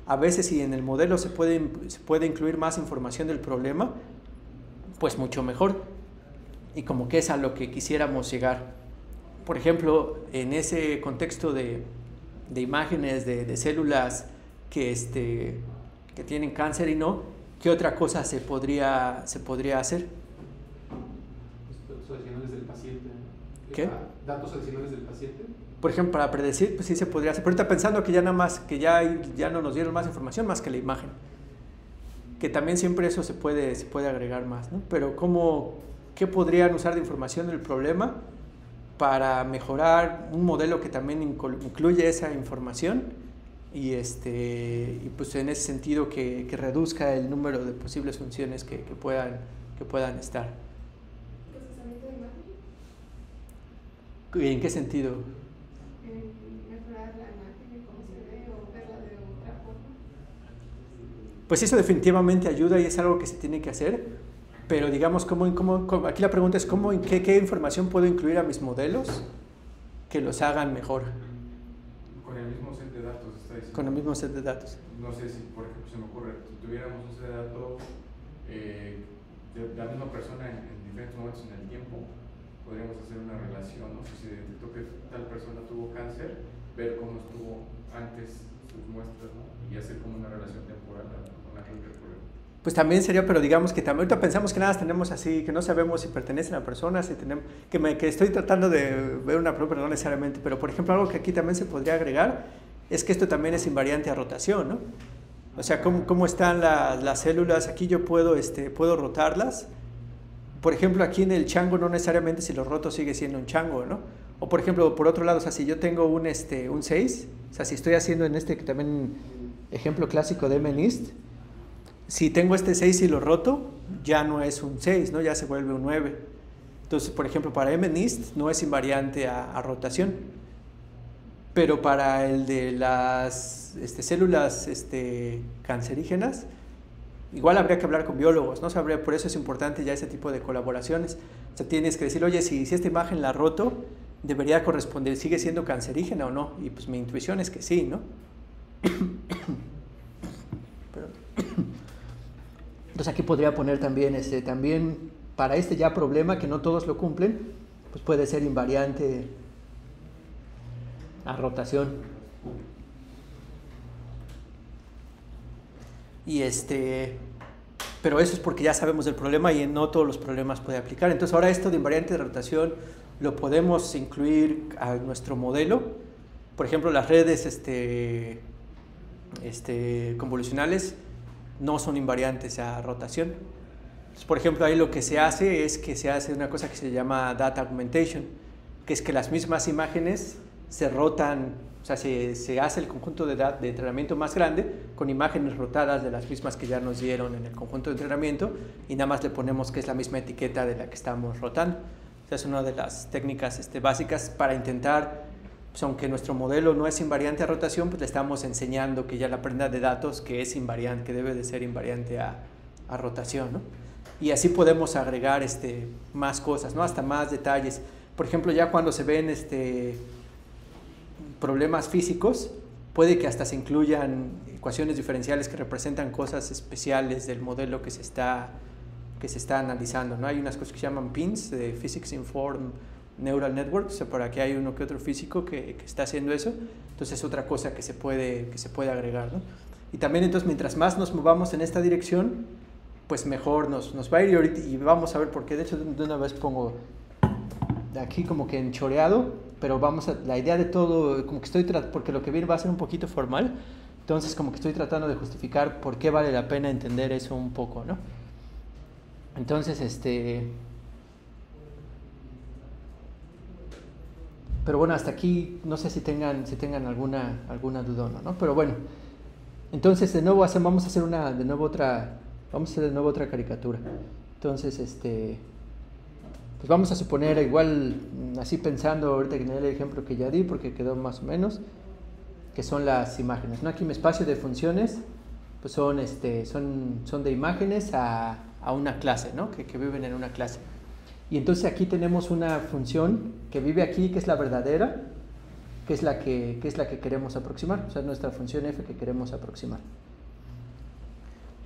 a veces si en el modelo se puede incluir más información del problema, pues mucho mejor, y como que es a lo que quisiéramos llegar. Por ejemplo, en ese contexto de imágenes de células que tienen cáncer y no, ¿Qué otra cosa se podría hacer? Datos adicionales del paciente. ¿Qué? Datos adicionales del paciente. Por ejemplo, para predecir, pues sí se podría hacer. Pero ahorita pensando que ya nada más, que ya no nos dieron más información más que la imagen. Que también siempre eso se puede agregar más, ¿no? Pero ¿qué podrían usar de información del problema para mejorar un modelo que también incluye esa información y pues en ese sentido que reduzca el número de posibles funciones que puedan estar? ¿Procesamiento de imagen? ¿En qué sentido? Mejorar la imagen de cómo se ve o verla de otra forma. Pues eso definitivamente ayuda y es algo que se tiene que hacer, pero digamos, aquí la pregunta es ¿qué información puedo incluir a mis modelos que los hagan mejor? Con el mismo set de datos, está diciendo. Con el mismo set de datos. No sé si, por ejemplo, se me ocurre, si tuviéramos un set de datos de la misma persona en diferentes momentos en el tiempo, podríamos hacer una relación, ¿no? Si se detectó que tal persona tuvo cáncer, ver cómo estuvo antes sus muestras, ¿no? Y hacer como una relación temporal con la gente. Pues también sería, pero digamos que también ahorita pensamos que nada tenemos así, que no sabemos si pertenecen a personas, si tenemos, que estoy tratando de ver una prueba, pero no necesariamente, pero por ejemplo algo que aquí también se podría agregar es que esto también es invariante a rotación, ¿no? O sea, cómo están las células, aquí yo puedo rotarlas. Por ejemplo, aquí en el chango no necesariamente si lo roto sigue siendo un chango, ¿no? O por ejemplo, por otro lado, o sea, si yo tengo un 6, o sea, si estoy haciendo en que también ejemplo clásico de MNIST, si tengo 6 y lo roto, ya no es un 6, ¿no? Ya se vuelve un 9. Entonces, por ejemplo, para MNIST no es invariante a rotación, pero para el de las células cancerígenas, igual habría que hablar con biólogos, ¿no? Por eso es importante ya ese tipo de colaboraciones. O sea, tienes que decir, oye, si esta imagen la roto, debería corresponder, ¿sigue siendo cancerígena o no? Y pues mi intuición es que sí, ¿no? Entonces aquí podría poner también, también para ya problema que no todos lo cumplen, pues puede ser invariante a rotación. Y pero eso es porque ya sabemos del problema y en no todos los problemas puede aplicar. Entonces ahora esto de invariante de rotación lo podemos incluir a nuestro modelo. Por ejemplo, las redes convolucionales no son invariantes a rotación. Entonces, por ejemplo, ahí lo que se hace es que se hace una cosa que se llama data augmentation, que es que las mismas imágenes se rotan, o sea, se hace el conjunto de entrenamiento más grande con imágenes rotadas de las mismas que ya nos dieron en el conjunto de entrenamiento y nada más le ponemos que es la misma etiqueta de la que estamos rotando. O sea, es una de las técnicas básicas para intentar, pues, aunque nuestro modelo no es invariante a rotación, pues le estamos enseñando que ya la prenda de datos que es invariante, que debe de ser invariante a rotación, ¿no? Y así podemos agregar más cosas, ¿no? Hasta más detalles. Por ejemplo, ya cuando se ven problemas físicos, puede que hasta se incluyan ecuaciones diferenciales que representan cosas especiales del modelo que se está analizando, ¿no? Hay unas cosas que se llaman PINs, de Physics Informed Neural Networks, o sea, por aquí hay uno que otro físico que está haciendo eso, entonces es otra cosa que se puede agregar, ¿no? Y también entonces mientras más nos movamos en esta dirección, pues mejor nos va a ir ahorita, y vamos a ver por qué. De hecho, de una vez pongo aquí como que en choreado, pero la idea de todo, como que porque lo que viene va a ser un poquito formal, entonces como que estoy tratando de justificar por qué vale la pena entender eso un poco, ¿no? Entonces, pero bueno, hasta aquí no sé si tengan alguna duda o no, ¿no? Pero bueno, entonces de nuevo vamos a hacer otra caricatura. Entonces, pues vamos a suponer, igual así pensando ahorita en el ejemplo que ya di, porque quedó más o menos, que son las imágenes, ¿no? Aquí mi espacio de funciones, pues son de imágenes a una clase, ¿no? Que viven en una clase. Y entonces aquí tenemos una función que vive aquí, que es la verdadera, que es la que queremos aproximar, o sea, nuestra función f que queremos aproximar.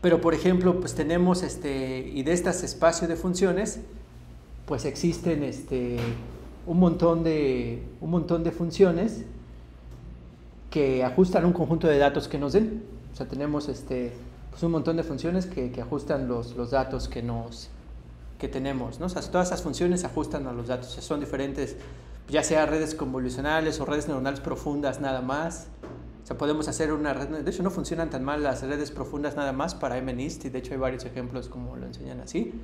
Pero, por ejemplo, pues tenemos, y de este espacio de funciones, pues existen un montón de funciones que ajustan un conjunto de datos que nos den. O sea, tenemos, pues un montón de funciones que ajustan los datos que tenemos, ¿no? O sea, todas esas funciones se ajustan a los datos, o sea, son diferentes, ya sea redes convolucionales o redes neuronales profundas nada más. O sea, podemos hacer una red, de hecho no funcionan tan mal las redes profundas nada más para MNIST, y de hecho hay varios ejemplos como lo enseñan así.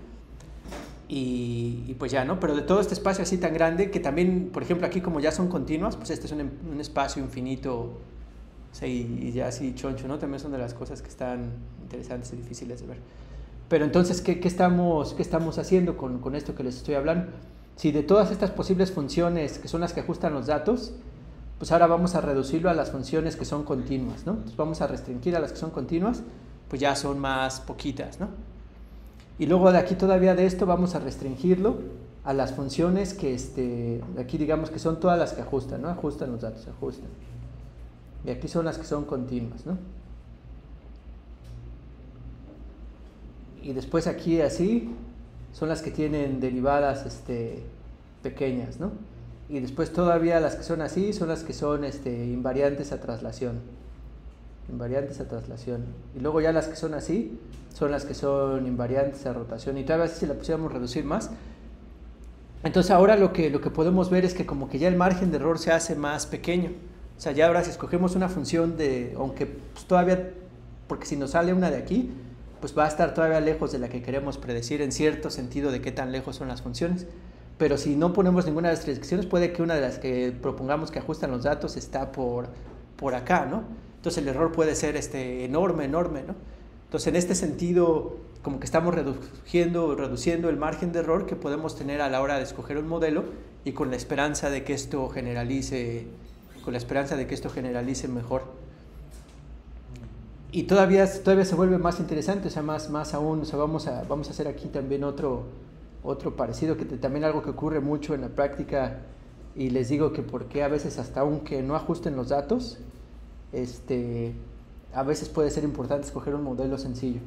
Y pues ya, ¿no? Pero de todo este espacio así tan grande, que también, por ejemplo, aquí como ya son continuas, pues este es un espacio infinito, o sea, y ya así choncho, ¿no? También son de las cosas que están interesantes y difíciles de ver. Pero entonces, ¿qué estamos haciendo con esto que les estoy hablando? Si de todas estas posibles funciones, que son las que ajustan los datos, pues ahora vamos a reducirlo a las funciones que son continuas, ¿no? Entonces vamos a restringir a las que son continuas, pues ya son más poquitas, ¿no? Y luego de aquí todavía de esto vamos a restringirlo a las funciones que aquí digamos que son todas las que ajustan, ¿no? Ajustan los datos, ajustan. Y aquí son las que son continuas, ¿no? Y después aquí así son las que tienen derivadas pequeñas, ¿no? Y después todavía las que son así son las que son invariantes a traslación. Invariantes a traslación. Y luego ya las que son así son las que son invariantes a rotación. Y todavía si la pusiéramos reducir más. Entonces ahora lo que podemos ver es que como que ya el margen de error se hace más pequeño. O sea, ya ahora si escogemos una función aunque pues todavía, porque si nos sale una de aquí, pues va a estar todavía lejos de la que queremos predecir en cierto sentido de qué tan lejos son las funciones. Pero si no ponemos ninguna de las restricciones, puede que una de las que propongamos que ajustan los datos está por acá, ¿no? Entonces el error puede ser enorme, ¿no? Entonces en este sentido, como que estamos reduciendo el margen de error que podemos tener a la hora de escoger un modelo, y con la esperanza de que esto generalice mejor. Y todavía se vuelve más interesante, o sea, más aún, o sea, vamos a hacer aquí también otro parecido, que también algo que ocurre mucho en la práctica, y les digo que porque a veces hasta aunque no ajusten los datos, a veces puede ser importante escoger un modelo sencillo.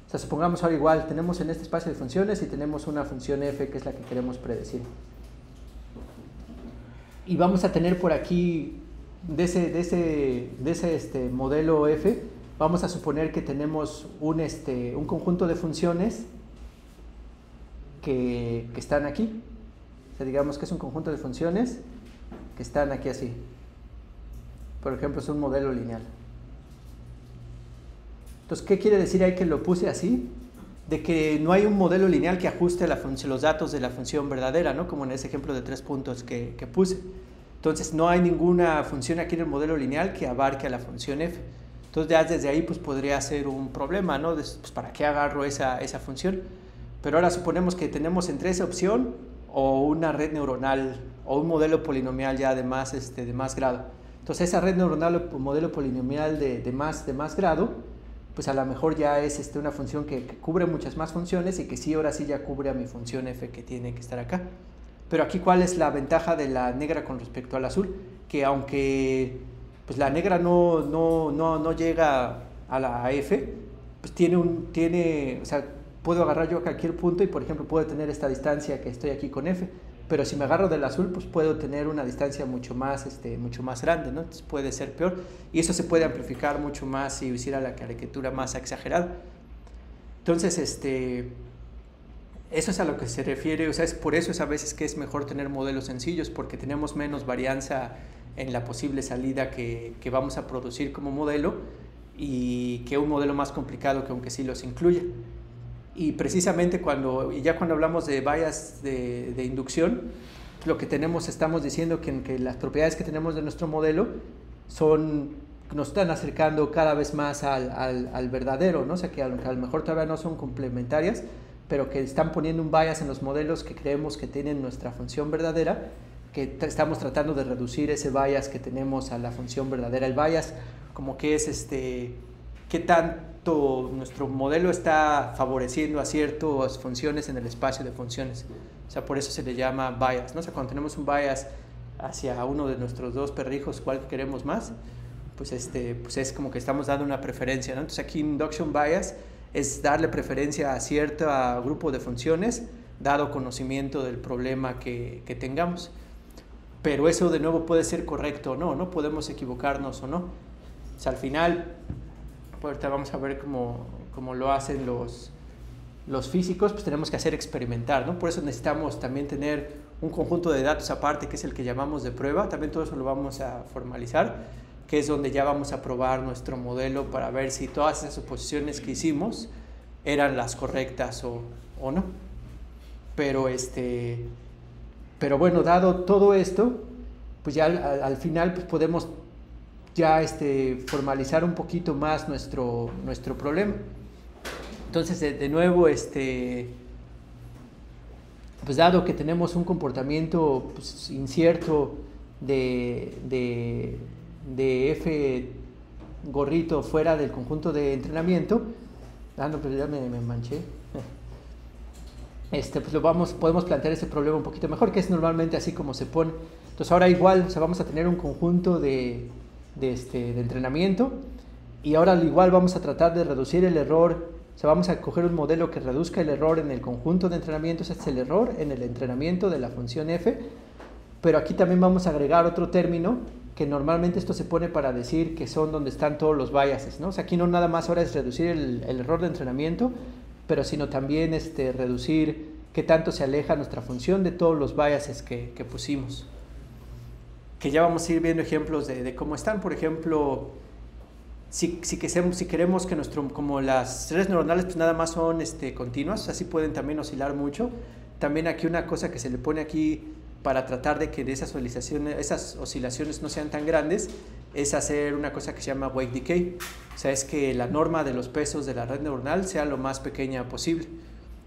O sea, supongamos ahora igual, tenemos en este espacio de funciones y tenemos una función f que es la que queremos predecir. Y vamos a tener por aquí, de ese modelo f, vamos a suponer que tenemos un conjunto de funciones que están aquí. O sea, digamos que es un conjunto de funciones que están aquí así. Por ejemplo, es un modelo lineal. Entonces, ¿qué quiere decir ahí que lo puse así? De que no hay un modelo lineal que ajuste los datos de la función verdadera, ¿no? Como en ese ejemplo de 3 puntos que puse. Entonces, no hay ninguna función aquí en el modelo lineal que abarque a la función f. Entonces, ya desde ahí pues, podría ser un problema, ¿no? Pues, ¿para qué agarro esa función? Pero ahora suponemos que tenemos entre esa opción o una red neuronal o un modelo polinomial ya de más grado. Entonces esa red neuronal o modelo polinomial de más grado, pues a lo mejor ya es una función que cubre muchas más funciones, y que sí, ahora sí ya cubre a mi función f que tiene que estar acá. Pero aquí, ¿cuál es la ventaja de la negra con respecto al azul? Que aunque pues la negra no llega a la f, pues o sea, puedo agarrar yo a cualquier punto y, por ejemplo, puedo tener esta distancia que estoy aquí con f. Pero si me agarro del azul, pues puedo tener una distancia mucho más grande, ¿no? Entonces puede ser peor. Y eso se puede amplificar mucho más si hiciera la caricatura más exagerada. Entonces, eso es a lo que se refiere. O sea, por eso es a veces que es mejor tener modelos sencillos, porque tenemos menos varianza en la posible salida que vamos a producir como modelo, y que un modelo más complicado que aunque sí los incluya. Y precisamente cuando hablamos de bias de inducción, lo que estamos diciendo que las propiedades que tenemos de nuestro modelo nos están acercando cada vez más al verdadero, ¿no? O sea, que a lo mejor todavía no son complementarias, pero que están poniendo un bias en los modelos que creemos que tienen nuestra función verdadera, que estamos tratando de reducir ese bias que tenemos a la función verdadera. El bias como que es qué tanto nuestro modelo está favoreciendo a ciertas funciones en el espacio de funciones. O sea, por eso se le llama bias, ¿no? O sea, cuando tenemos un bias hacia uno de nuestros dos perrijos, ¿cuál queremos más? Pues es como que estamos dando una preferencia, ¿no? Entonces aquí induction bias es darle preferencia a cierto grupo de funciones dado conocimiento del problema que tengamos. Pero eso de nuevo puede ser correcto o no, no podemos equivocarnos o no. O sea, al final ahorita vamos a ver cómo lo hacen los físicos, pues tenemos que hacer experimentar, ¿no? Por eso necesitamos también tener un conjunto de datos aparte, que es el que llamamos de prueba. También todo eso lo vamos a formalizar, que es donde ya vamos a probar nuestro modelo para ver si todas esas suposiciones que hicimos eran las correctas o no. Pero bueno, dado todo esto, pues ya al final pues podemos ya formalizar un poquito más nuestro problema. Entonces, de nuevo, pues dado que tenemos un comportamiento pues, incierto de F gorrito fuera del conjunto de entrenamiento, no, pero ya me manché. Pues podemos plantear ese problema un poquito mejor, que es normalmente así como se pone. Entonces ahora igual, o sea, vamos a tener un conjunto de entrenamiento, y ahora al igual vamos a tratar de reducir el error. O sea, vamos a coger un modelo que reduzca el error en el conjunto de entrenamientos. Este es el error en el entrenamiento de la función f, pero aquí también vamos a agregar otro término que normalmente esto se pone para decir que son donde están todos los biases, ¿no? O sea, aquí no nada más ahora es reducir el error de entrenamiento, pero sino también reducir qué tanto se aleja nuestra función de todos los biases que pusimos. Que ya vamos a ir viendo ejemplos de cómo están. Por ejemplo, si queremos que como las redes neuronales pues nada más son continuas, así pueden también oscilar mucho. También aquí una cosa que se le pone aquí para tratar de que esas oscilaciones no sean tan grandes, es hacer una cosa que se llama weight decay. O sea, es que la norma de los pesos de la red neuronal sea lo más pequeña posible.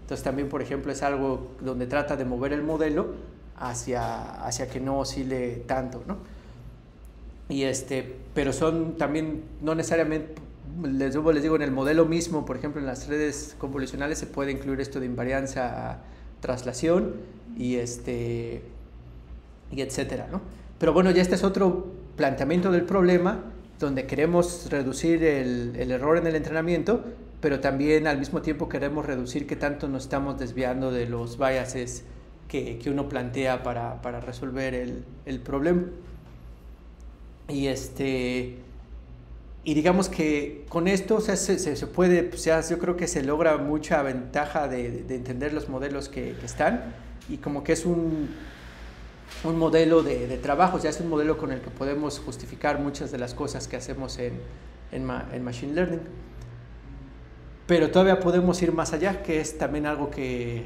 Entonces también, por ejemplo, es algo donde trata de mover el modelo hacia que no oscile tanto, ¿no? Y pero son también, no necesariamente, les digo, en el modelo mismo, por ejemplo, en las redes convolucionales se puede incluir esto de invarianza a traslación y etcétera, ¿no? Pero bueno, ya este es otro planteamiento del problema, donde queremos reducir el error en el entrenamiento, pero también al mismo tiempo queremos reducir qué tanto nos estamos desviando de los biases que uno plantea para resolver el problema. Y digamos que con esto, o sea, se puede, o sea, yo creo que se logra mucha ventaja de entender los modelos que están, y como que es un modelo de trabajo, ya es un modelo con el que podemos justificar muchas de las cosas que hacemos en Machine Learning. Pero todavía podemos ir más allá, que es también algo que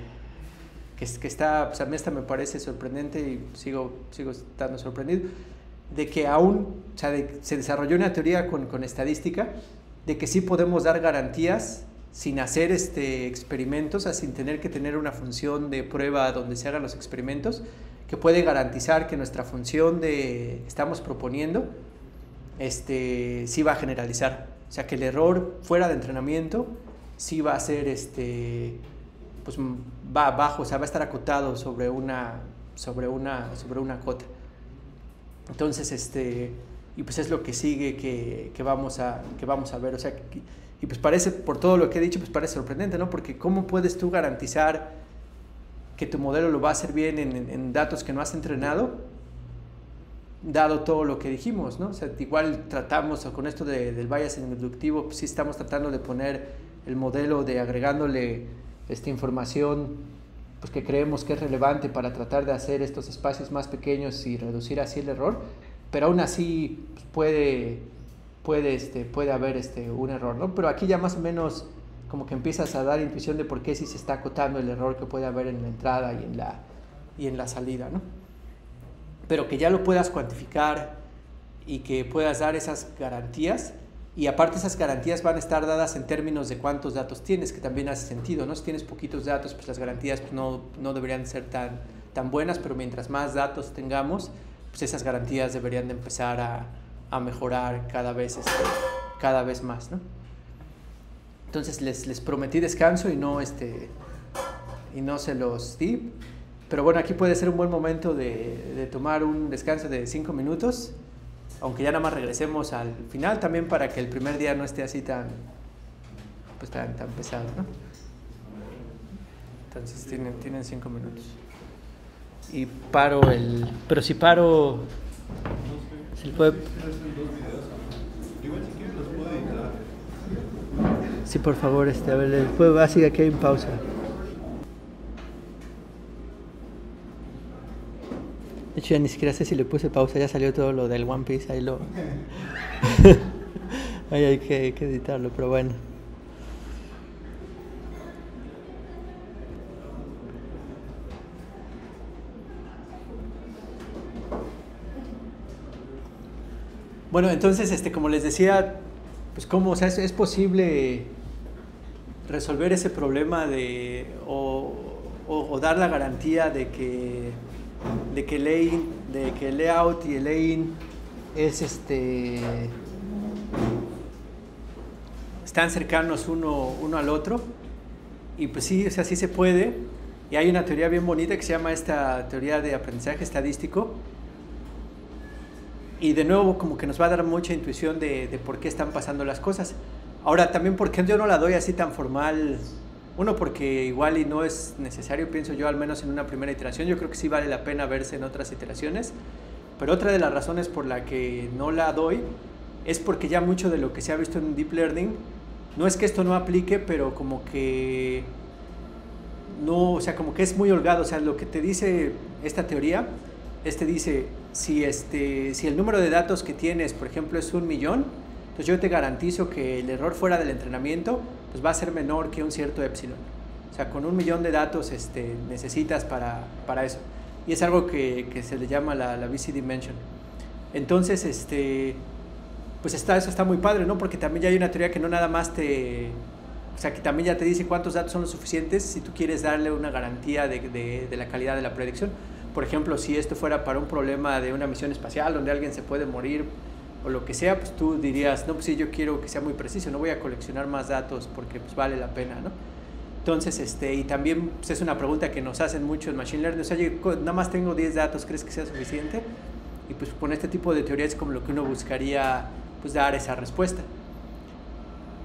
está, pues a mí esta me parece sorprendente y sigo estando sorprendido, de que aún, o sea, se desarrolló una teoría con estadística de que sí podemos dar garantías sin hacer experimentos, o sea, sin tener que tener una función de prueba donde se hagan los experimentos, que puede garantizar que nuestra función que estamos proponiendo sí va a generalizar. O sea, que el error fuera de entrenamiento sí va a ser, pues va bajo, o sea, va a estar acotado sobre una cota. Entonces, y pues es lo que sigue que vamos a ver. O sea, y pues parece, por todo lo que he dicho, pues parece sorprendente, ¿no? Porque ¿cómo puedes tú garantizar que tu modelo lo va a hacer bien en datos que no has entrenado, dado todo lo que dijimos, ¿no? O sea, igual tratamos con esto del bias inductivo, pues sí estamos tratando de poner el modelo agregándole información pues que creemos que es relevante para tratar de hacer estos espacios más pequeños y reducir así el error, pero aún así pues, puede haber un error, ¿no? Pero aquí ya más o menos como que empiezas a dar intuición de por qué sí se está acotando el error que puede haber en la entrada y en la salida, ¿no? Pero que ya lo puedas cuantificar y que puedas dar esas garantías, y aparte esas garantías van a estar dadas en términos de cuántos datos tienes, que también hace sentido, ¿no? Si tienes poquitos datos, pues las garantías pues no deberían ser tan buenas, pero mientras más datos tengamos, pues esas garantías deberían de empezar a mejorar cada vez más, ¿no? Entonces les prometí descanso y no se los di, pero bueno, aquí puede ser un buen momento de tomar un descanso de 5 minutos, aunque ya nada más regresemos al final, también para que el primer día no esté así tan pesado, ¿no? Entonces tienen 5 minutos. Y pero si paro, se puede... Igual si quieres los puedo editar. Sí, por favor, a ver, después va a seguir aquí en pausa. De hecho, ya ni siquiera sé si le puse pausa, ya salió todo lo del One Piece, ahí lo... ahí hay que editarlo, pero bueno. Bueno, entonces, como les decía, pues cómo, o sea, es posible resolver ese problema de o dar la garantía de que el layout y el laying es están cercanos uno al otro. Y pues sí, o sea, sí se puede. Y hay una teoría bien bonita que se llama esta teoría de aprendizaje estadístico. Y de nuevo como que nos va a dar mucha intuición de por qué están pasando las cosas. Ahora también porque yo no la doy así tan formal. Uno, porque igual y no es necesario, pienso yo, al menos en una primera iteración. Yo creo que sí vale la pena verse en otras iteraciones. Pero otra de las razones por la que no la doy es porque ya mucho de lo que se ha visto en Deep Learning, no es que esto no aplique, pero como que no, o sea, como que es muy holgado. O sea, lo que te dice esta teoría, dice, si el número de datos que tienes, por ejemplo, es 1 millón, entonces yo te garantizo que el error fuera del entrenamiento pues va a ser menor que un cierto epsilon. O sea, con 1 millón de datos necesitas para eso. Y es algo que se le llama la busy dimension. Entonces, pues eso está muy padre, ¿no? Porque también ya hay una teoría que no nada más o sea, que también ya te dice cuántos datos son los suficientes si tú quieres darle una garantía de la calidad de la predicción. Por ejemplo, si esto fuera para un problema de una misión espacial donde alguien se puede morir o lo que sea, pues tú dirías, no, pues sí, yo quiero que sea muy preciso, no voy a coleccionar más datos porque pues vale la pena, ¿no? Entonces, y también pues, es una pregunta que nos hacen mucho en Machine Learning, o sea, yo nada más tengo 10 datos, ¿crees que sea suficiente? Y pues con este tipo de teoría es como lo que uno buscaría pues dar esa respuesta.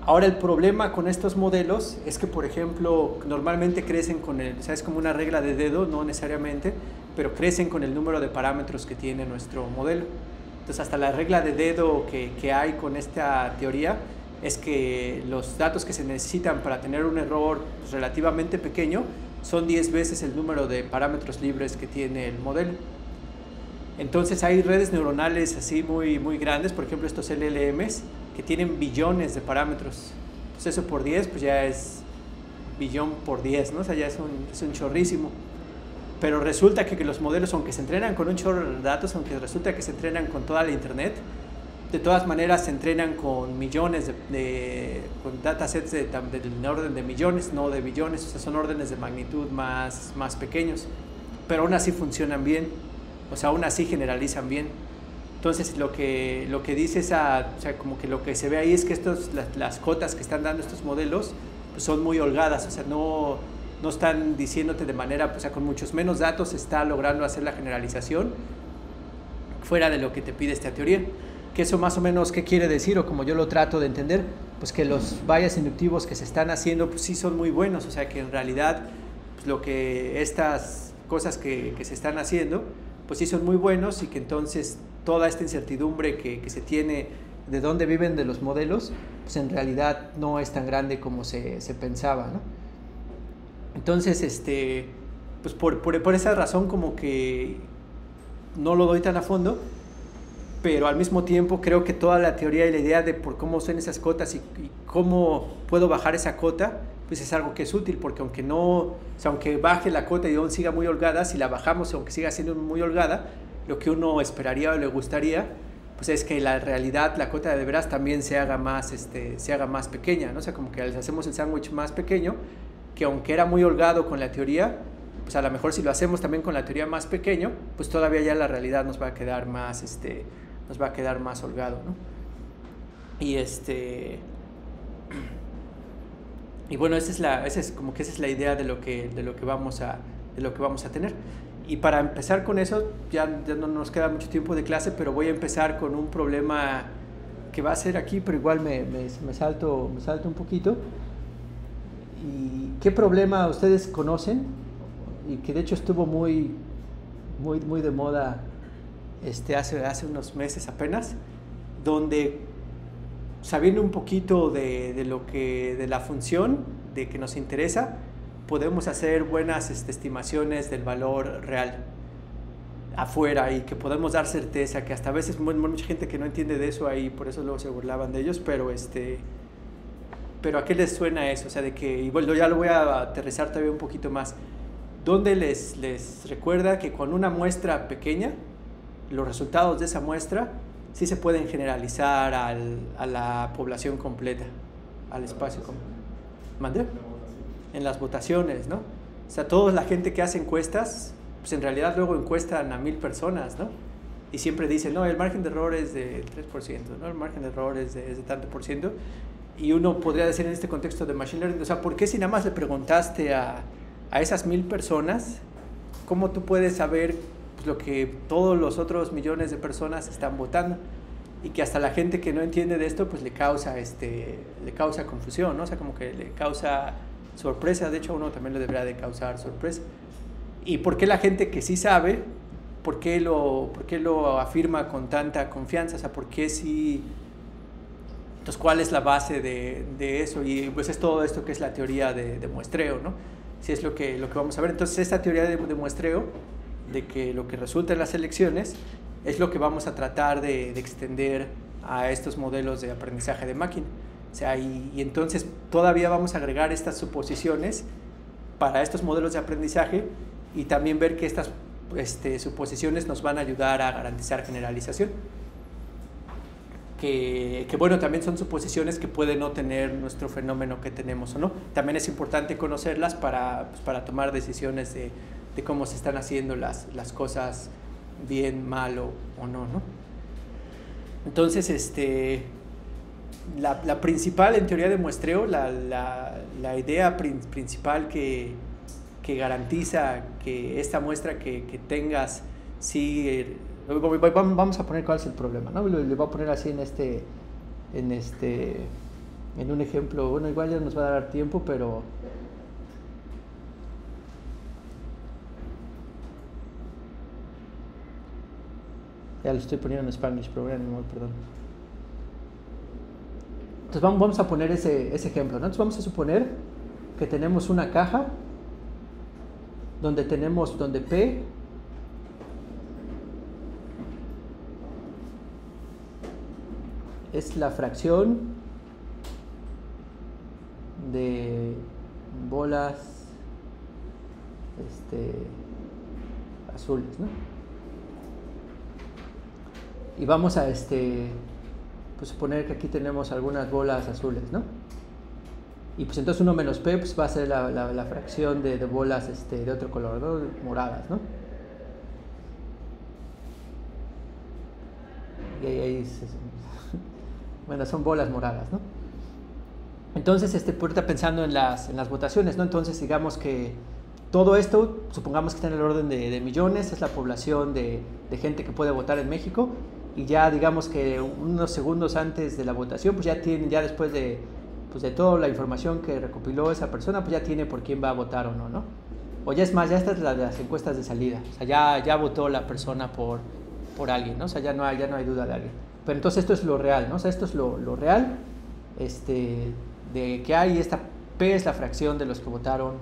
Ahora el problema con estos modelos es que, por ejemplo, normalmente crecen con o sea, es como una regla de dedo, no necesariamente, pero crecen con el número de parámetros que tiene nuestro modelo. Entonces, hasta la regla de dedo que hay con esta teoría es que los datos que se necesitan para tener un error pues, relativamente pequeño son 10 veces el número de parámetros libres que tiene el modelo. Entonces hay redes neuronales así muy, muy grandes, por ejemplo estos LLMs, que tienen billones de parámetros. Pues eso por 10, pues ya es billón por 10, ¿no? O sea, ya es un chorrísimo. Pero resulta que los modelos, aunque se entrenan con un chorro de datos, aunque resulta que se entrenan con toda la internet, de todas maneras se entrenan con millones con datasets del orden de millones, no de billones, o sea, son órdenes de magnitud más pequeños, pero aún así funcionan bien, o sea, aún así generalizan bien. Entonces lo que dice o sea, como que lo que se ve ahí es que las cotas que están dando estos modelos pues son muy holgadas, o sea, no están diciéndote de manera, o sea, con muchos menos datos se está logrando hacer la generalización fuera de lo que te pide esta teoría. Que eso más o menos, ¿qué quiere decir? O como yo lo trato de entender, pues que los bias inductivos que se están haciendo, pues sí son muy buenos, o sea, que en realidad pues lo que estas cosas que se están haciendo, pues sí son muy buenos y que entonces toda esta incertidumbre que se tiene de dónde viven de los modelos, pues en realidad no es tan grande como se pensaba, ¿no? Entonces, pues por esa razón como que no lo doy tan a fondo, pero al mismo tiempo creo que toda la teoría y la idea de por cómo son esas cotas y cómo puedo bajar esa cota, pues es algo que es útil, porque aunque baje la cota y aún siga muy holgada, si la bajamos aunque siga siendo muy holgada, lo que uno esperaría o le gustaría, pues es que la realidad, la cota de veras también se haga más pequeña, ¿no? O sea, como que les hacemos el sándwich más pequeño, que aunque era muy holgado con la teoría, pues a lo mejor si lo hacemos también con la teoría más pequeño, pues todavía ya la realidad nos va a quedar más holgado, ¿no? Y bueno, esa es la idea de lo que vamos a tener. Y para empezar con eso, ya no nos queda mucho tiempo de clase, pero voy a empezar con un problema que va a ser aquí, pero igual me salto un poquito. ¿Y qué problema ustedes conocen? Y que de hecho estuvo muy de moda hace unos meses apenas, donde sabiendo un poquito de la función de que nos interesa, podemos hacer buenas estimaciones del valor real afuera y que podemos dar certeza, que hasta a veces mucha gente que no entiende de eso ahí, por eso luego se burlaban de ellos, pero ¿a qué les suena eso? O sea, de que, y bueno, ya lo voy a aterrizar todavía un poquito más. ¿Dónde les recuerda que con una muestra pequeña, los resultados de esa muestra sí se pueden generalizar a la población completa, al espacio completo? ¿Mande? En las votaciones, ¿no? O sea, toda la gente que hace encuestas, pues en realidad luego encuestan a 1000 personas, ¿no? Y siempre dicen, no, el margen de error es de 3%, ¿no? El margen de error es de tanto por ciento. Y uno podría decir en este contexto de Machine Learning, o sea, ¿por qué si nada más le preguntaste a esas 1000 personas, cómo tú puedes saber pues, lo que todos los otros millones de personas están votando? Y que hasta la gente que no entiende de esto, pues le causa confusión, ¿no? O sea, como que le causa sorpresa. De hecho, a uno también le debería de causar sorpresa. ¿Y por qué la gente que sí sabe, por qué lo afirma con tanta confianza? O sea, ¿por qué sí? Entonces, ¿cuál es la base de eso? Y pues es todo esto que es la teoría de muestreo, ¿no? Si es lo que vamos a ver. Entonces, esta teoría de muestreo, de que lo que resulta en las elecciones, es lo que vamos a tratar de extender a estos modelos de aprendizaje de máquina. O sea, y entonces todavía vamos a agregar estas suposiciones para estos modelos de aprendizaje y también ver que estas suposiciones nos van a ayudar a garantizar generalización. Que bueno, también son suposiciones que pueden no tener nuestro fenómeno que tenemos o no. También es importante conocerlas para tomar decisiones de cómo se están haciendo las cosas bien, mal o no, ¿no? Entonces, la principal en teoría de muestreo, la idea principal que garantiza que esta muestra que tengas, sí, vamos a poner cuál es el problema, ¿no? Le voy a poner así en un ejemplo, bueno, igual ya nos va a dar tiempo, pero ya lo estoy poniendo en Spanish, pero perdón. Entonces vamos a poner ese ejemplo, ¿no? Entonces vamos a suponer que tenemos una caja donde P es la fracción de bolas azules, ¿no? Y vamos a pues suponer que aquí tenemos algunas bolas azules, ¿no? Y pues entonces 1 menos P pues va a ser la fracción de bolas de otro color, ¿no? Moradas, ¿no? Y ahí bueno, son bolas moradas, ¿no? Entonces, ahorita pensando en las votaciones, ¿no? Entonces, digamos que todo esto, supongamos que está en el orden de millones, es la población de gente que puede votar en México, y ya digamos que unos segundos antes de la votación, pues ya después de toda la información que recopiló esa persona, pues ya tiene por quién va a votar o no, ¿no? O ya es más, ya estas las encuestas de salida, o sea, ya votó la persona por alguien, ¿no? O sea, ya no hay duda de alguien. Pero entonces esto es lo real, ¿no? O sea, esto es lo real, de que hay esta P es la fracción de los que votaron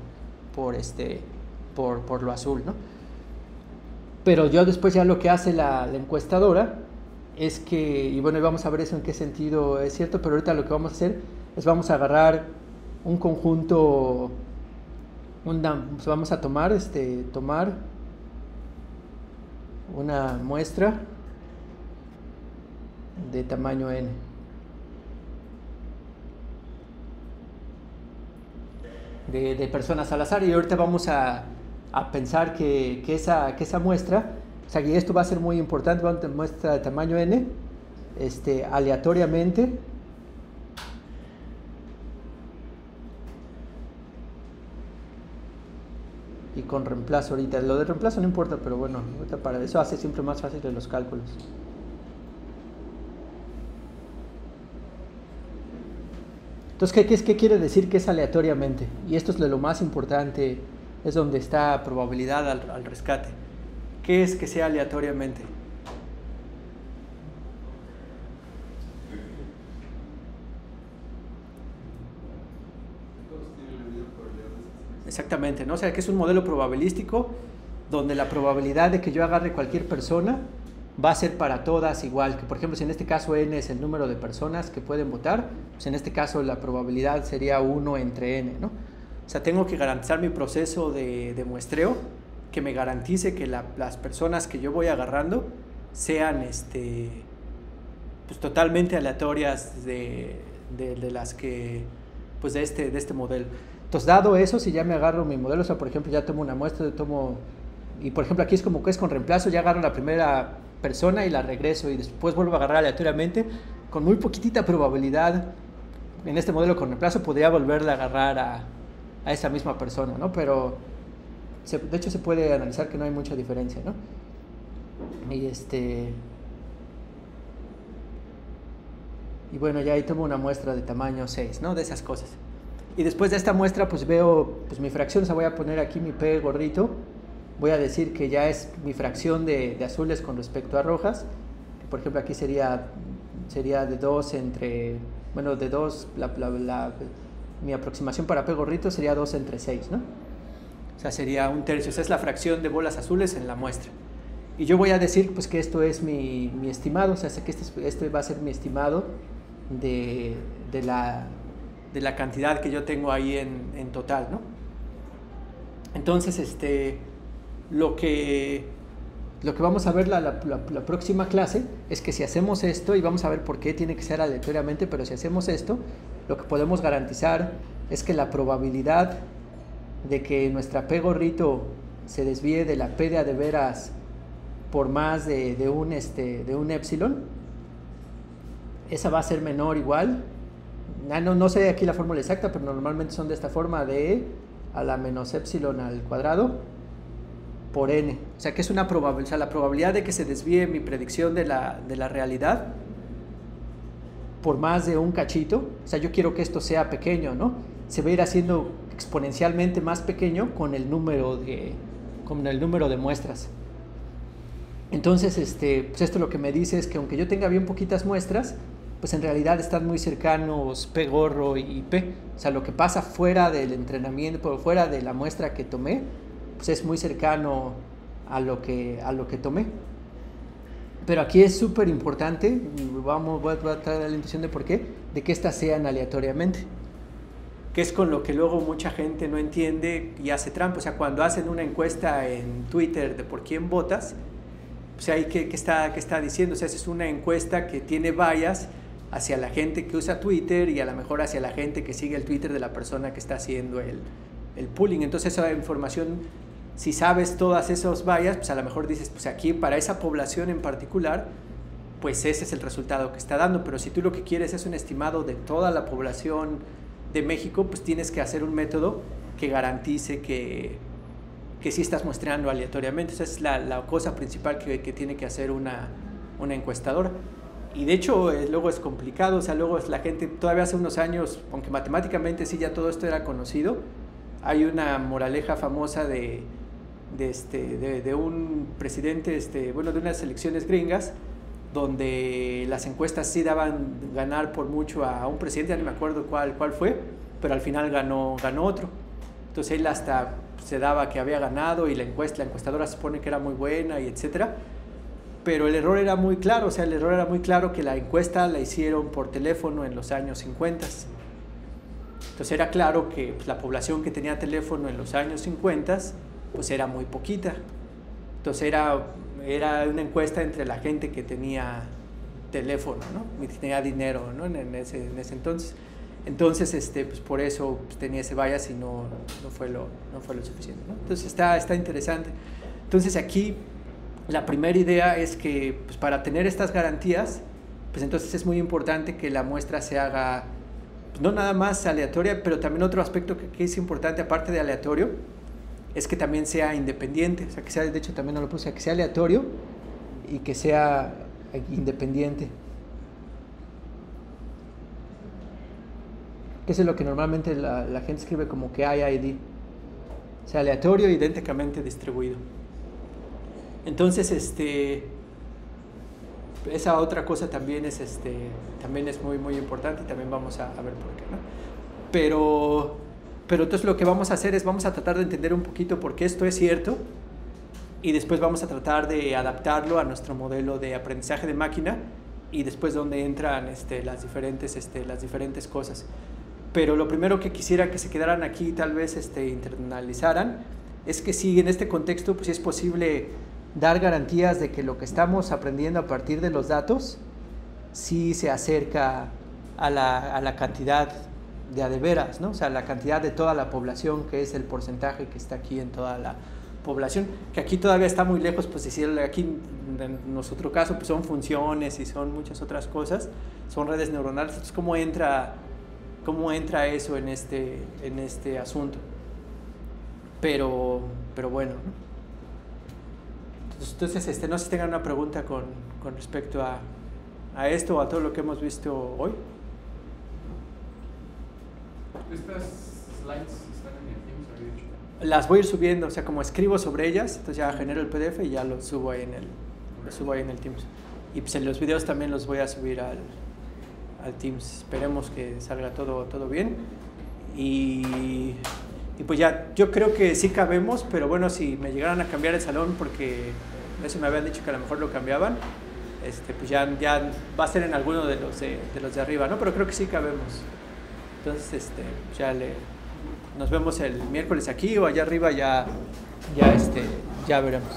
por lo azul, ¿no? Pero yo después ya lo que hace la encuestadora es que, y bueno, vamos a ver eso en qué sentido es cierto, pero ahorita lo que vamos a hacer es vamos a agarrar un conjunto, vamos a tomar una muestra de tamaño n. De personas al azar, y ahorita vamos a pensar que esa muestra, o sea, y esto va a ser muy importante, una muestra de tamaño n, aleatoriamente y con reemplazo ahorita. Lo de reemplazo no importa, pero bueno, ahorita para eso hace siempre más fácil los cálculos. Entonces, ¿qué quiere decir que es aleatoriamente? Y esto es lo más importante, es donde está probabilidad al rescate. ¿Qué es que sea aleatoriamente? Exactamente, ¿no? O sea, que es un modelo probabilístico donde la probabilidad de que yo agarre cualquier persona va a ser para todas igual, que por ejemplo si en este caso n es el número de personas que pueden votar, pues en este caso la probabilidad sería 1 entre n, ¿no? O sea, tengo que garantizar mi proceso de muestreo que me garantice que las personas que yo voy agarrando sean pues totalmente aleatorias de las que, pues de este modelo. Entonces, dado eso, si ya me agarro mi modelo, o sea, por ejemplo, ya tomo una muestra, y por ejemplo aquí es como que es con reemplazo, ya agarro la primera persona y la regreso y después vuelvo a agarrar aleatoriamente, con muy poquitita probabilidad, en este modelo con reemplazo podría volverle a agarrar a esa misma persona, ¿no? Pero de hecho se puede analizar que no hay mucha diferencia, ¿no? Y bueno, ya ahí tomo una muestra de tamaño 6, ¿no? De esas cosas. Y después de esta muestra, pues veo pues mi fracción, o sea, voy a poner aquí mi P gorrito, voy a decir que ya es mi fracción de azules con respecto a rojas, que por ejemplo aquí sería de 2 entre, bueno, de 2, mi aproximación para P gorrito sería 2 entre 6, ¿no? O sea, sería un tercio, esa es la fracción de bolas azules en la muestra. Y yo voy a decir pues que esto es mi estimado, o sea, que este va a ser mi estimado de la cantidad que yo tengo ahí en total, ¿no? Entonces, lo que vamos a ver la próxima clase es que si hacemos esto, y vamos a ver por qué tiene que ser aleatoriamente, pero si hacemos esto, lo que podemos garantizar es que la probabilidad de que nuestra P gorrito se desvíe de la P de a de veras por más de un épsilon, esa va a ser menor igual. No sé aquí la fórmula exacta, pero normalmente son de esta forma, de a la menos épsilon al cuadrado por n. O sea que es una probabilidad, o sea, la probabilidad de que se desvíe mi predicción de la realidad por más de un cachito, o sea, yo quiero que esto sea pequeño, ¿no? Se va a ir haciendo exponencialmente más pequeño con el número de muestras. Entonces, pues esto lo que me dice es que aunque yo tenga bien poquitas muestras, pues en realidad están muy cercanos P gorro y P. O sea, lo que pasa fuera del entrenamiento, fuera de la muestra que tomé, pues es muy cercano a lo que tomé. Pero aquí es súper importante, voy a traer la intuición de por qué, de que estas sean aleatoriamente. Que es con lo que luego mucha gente no entiende y hace trampa. O sea, cuando hacen una encuesta en Twitter de por quién votas, pues ahí ¿qué está diciendo? O sea, es una encuesta que tiene bias hacia la gente que usa Twitter y a lo mejor hacia la gente que sigue el Twitter de la persona que está haciendo el polling. Entonces esa información, si sabes todas esos bias, pues a lo mejor dices, pues aquí para esa población en particular, pues ese es el resultado que está dando. Pero si tú lo que quieres es un estimado de toda la población de México, pues tienes que hacer un método que garantice que sí estás muestreando aleatoriamente. Esa es la cosa principal que tiene que hacer una encuestadora. Y de hecho luego es complicado, o sea, luego la gente, todavía hace unos años, aunque matemáticamente sí ya todo esto era conocido, hay una moraleja famosa de un presidente, bueno, de unas elecciones gringas, donde las encuestas sí daban ganar por mucho a un presidente, ya no me acuerdo cuál fue, pero al final ganó otro. Entonces él hasta se daba que había ganado y la encuestadora se supone que era muy buena y etcétera. Pero el error era muy claro, o sea, el error era muy claro que la encuesta la hicieron por teléfono en los años 50. Entonces era claro que pues, la población que tenía teléfono en los años 50 pues era muy poquita. Entonces era una encuesta entre la gente que tenía teléfono, ¿no? Y tenía dinero, ¿no? en ese entonces. Entonces, pues por eso pues, tenía ese bias y no fue lo suficiente, ¿no? Entonces está interesante. Entonces aquí la primera idea es que pues, para tener estas garantías, pues entonces es muy importante que la muestra se haga pues, no nada más aleatoria, pero también otro aspecto que es importante aparte de aleatorio es que también sea independiente, o sea, que sea, de hecho también no lo puse, que sea aleatorio y que sea independiente. Que eso es lo que normalmente la gente escribe como que IID, o sea, aleatorio e idénticamente distribuido. Entonces, esa otra cosa también es muy, muy importante y también vamos a ver por qué, ¿no? Pero Pero entonces lo que vamos a hacer es vamos a tratar de entender un poquito por qué esto es cierto y después vamos a tratar de adaptarlo a nuestro modelo de aprendizaje de máquina y después donde entran las diferentes cosas. Pero lo primero que quisiera que se quedaran aquí, tal vez internalizaran, es que sí, en este contexto pues sí es posible dar garantías de que lo que estamos aprendiendo a partir de los datos sí se acerca a la cantidad de a de veras, ¿no? O sea, la cantidad de toda la población, que es el porcentaje que está aquí en toda la población, que aquí todavía está muy lejos, pues decirle, aquí en nuestro caso pues son funciones y son muchas otras cosas, son redes neuronales. Entonces, ¿cómo entra eso en este asunto? Pero bueno, ¿no? Entonces no sé si tengan una pregunta con respecto a esto o a todo lo que hemos visto hoy. ¿Estas slides están en el Teams, había dicho? Las voy a ir subiendo, o sea, como escribo sobre ellas, entonces ya genero el PDF y ya lo subo ahí en el Teams. Y pues en los videos también los voy a subir al Teams. Esperemos que salga todo bien. Y pues ya, yo creo que sí cabemos, pero bueno, si me llegaran a cambiar el salón, porque a veces me habían dicho que a lo mejor lo cambiaban, pues ya va a ser en alguno de los de arriba, ¿no? Pero creo que sí cabemos. Entonces, nos vemos el miércoles aquí o allá arriba, ya veremos.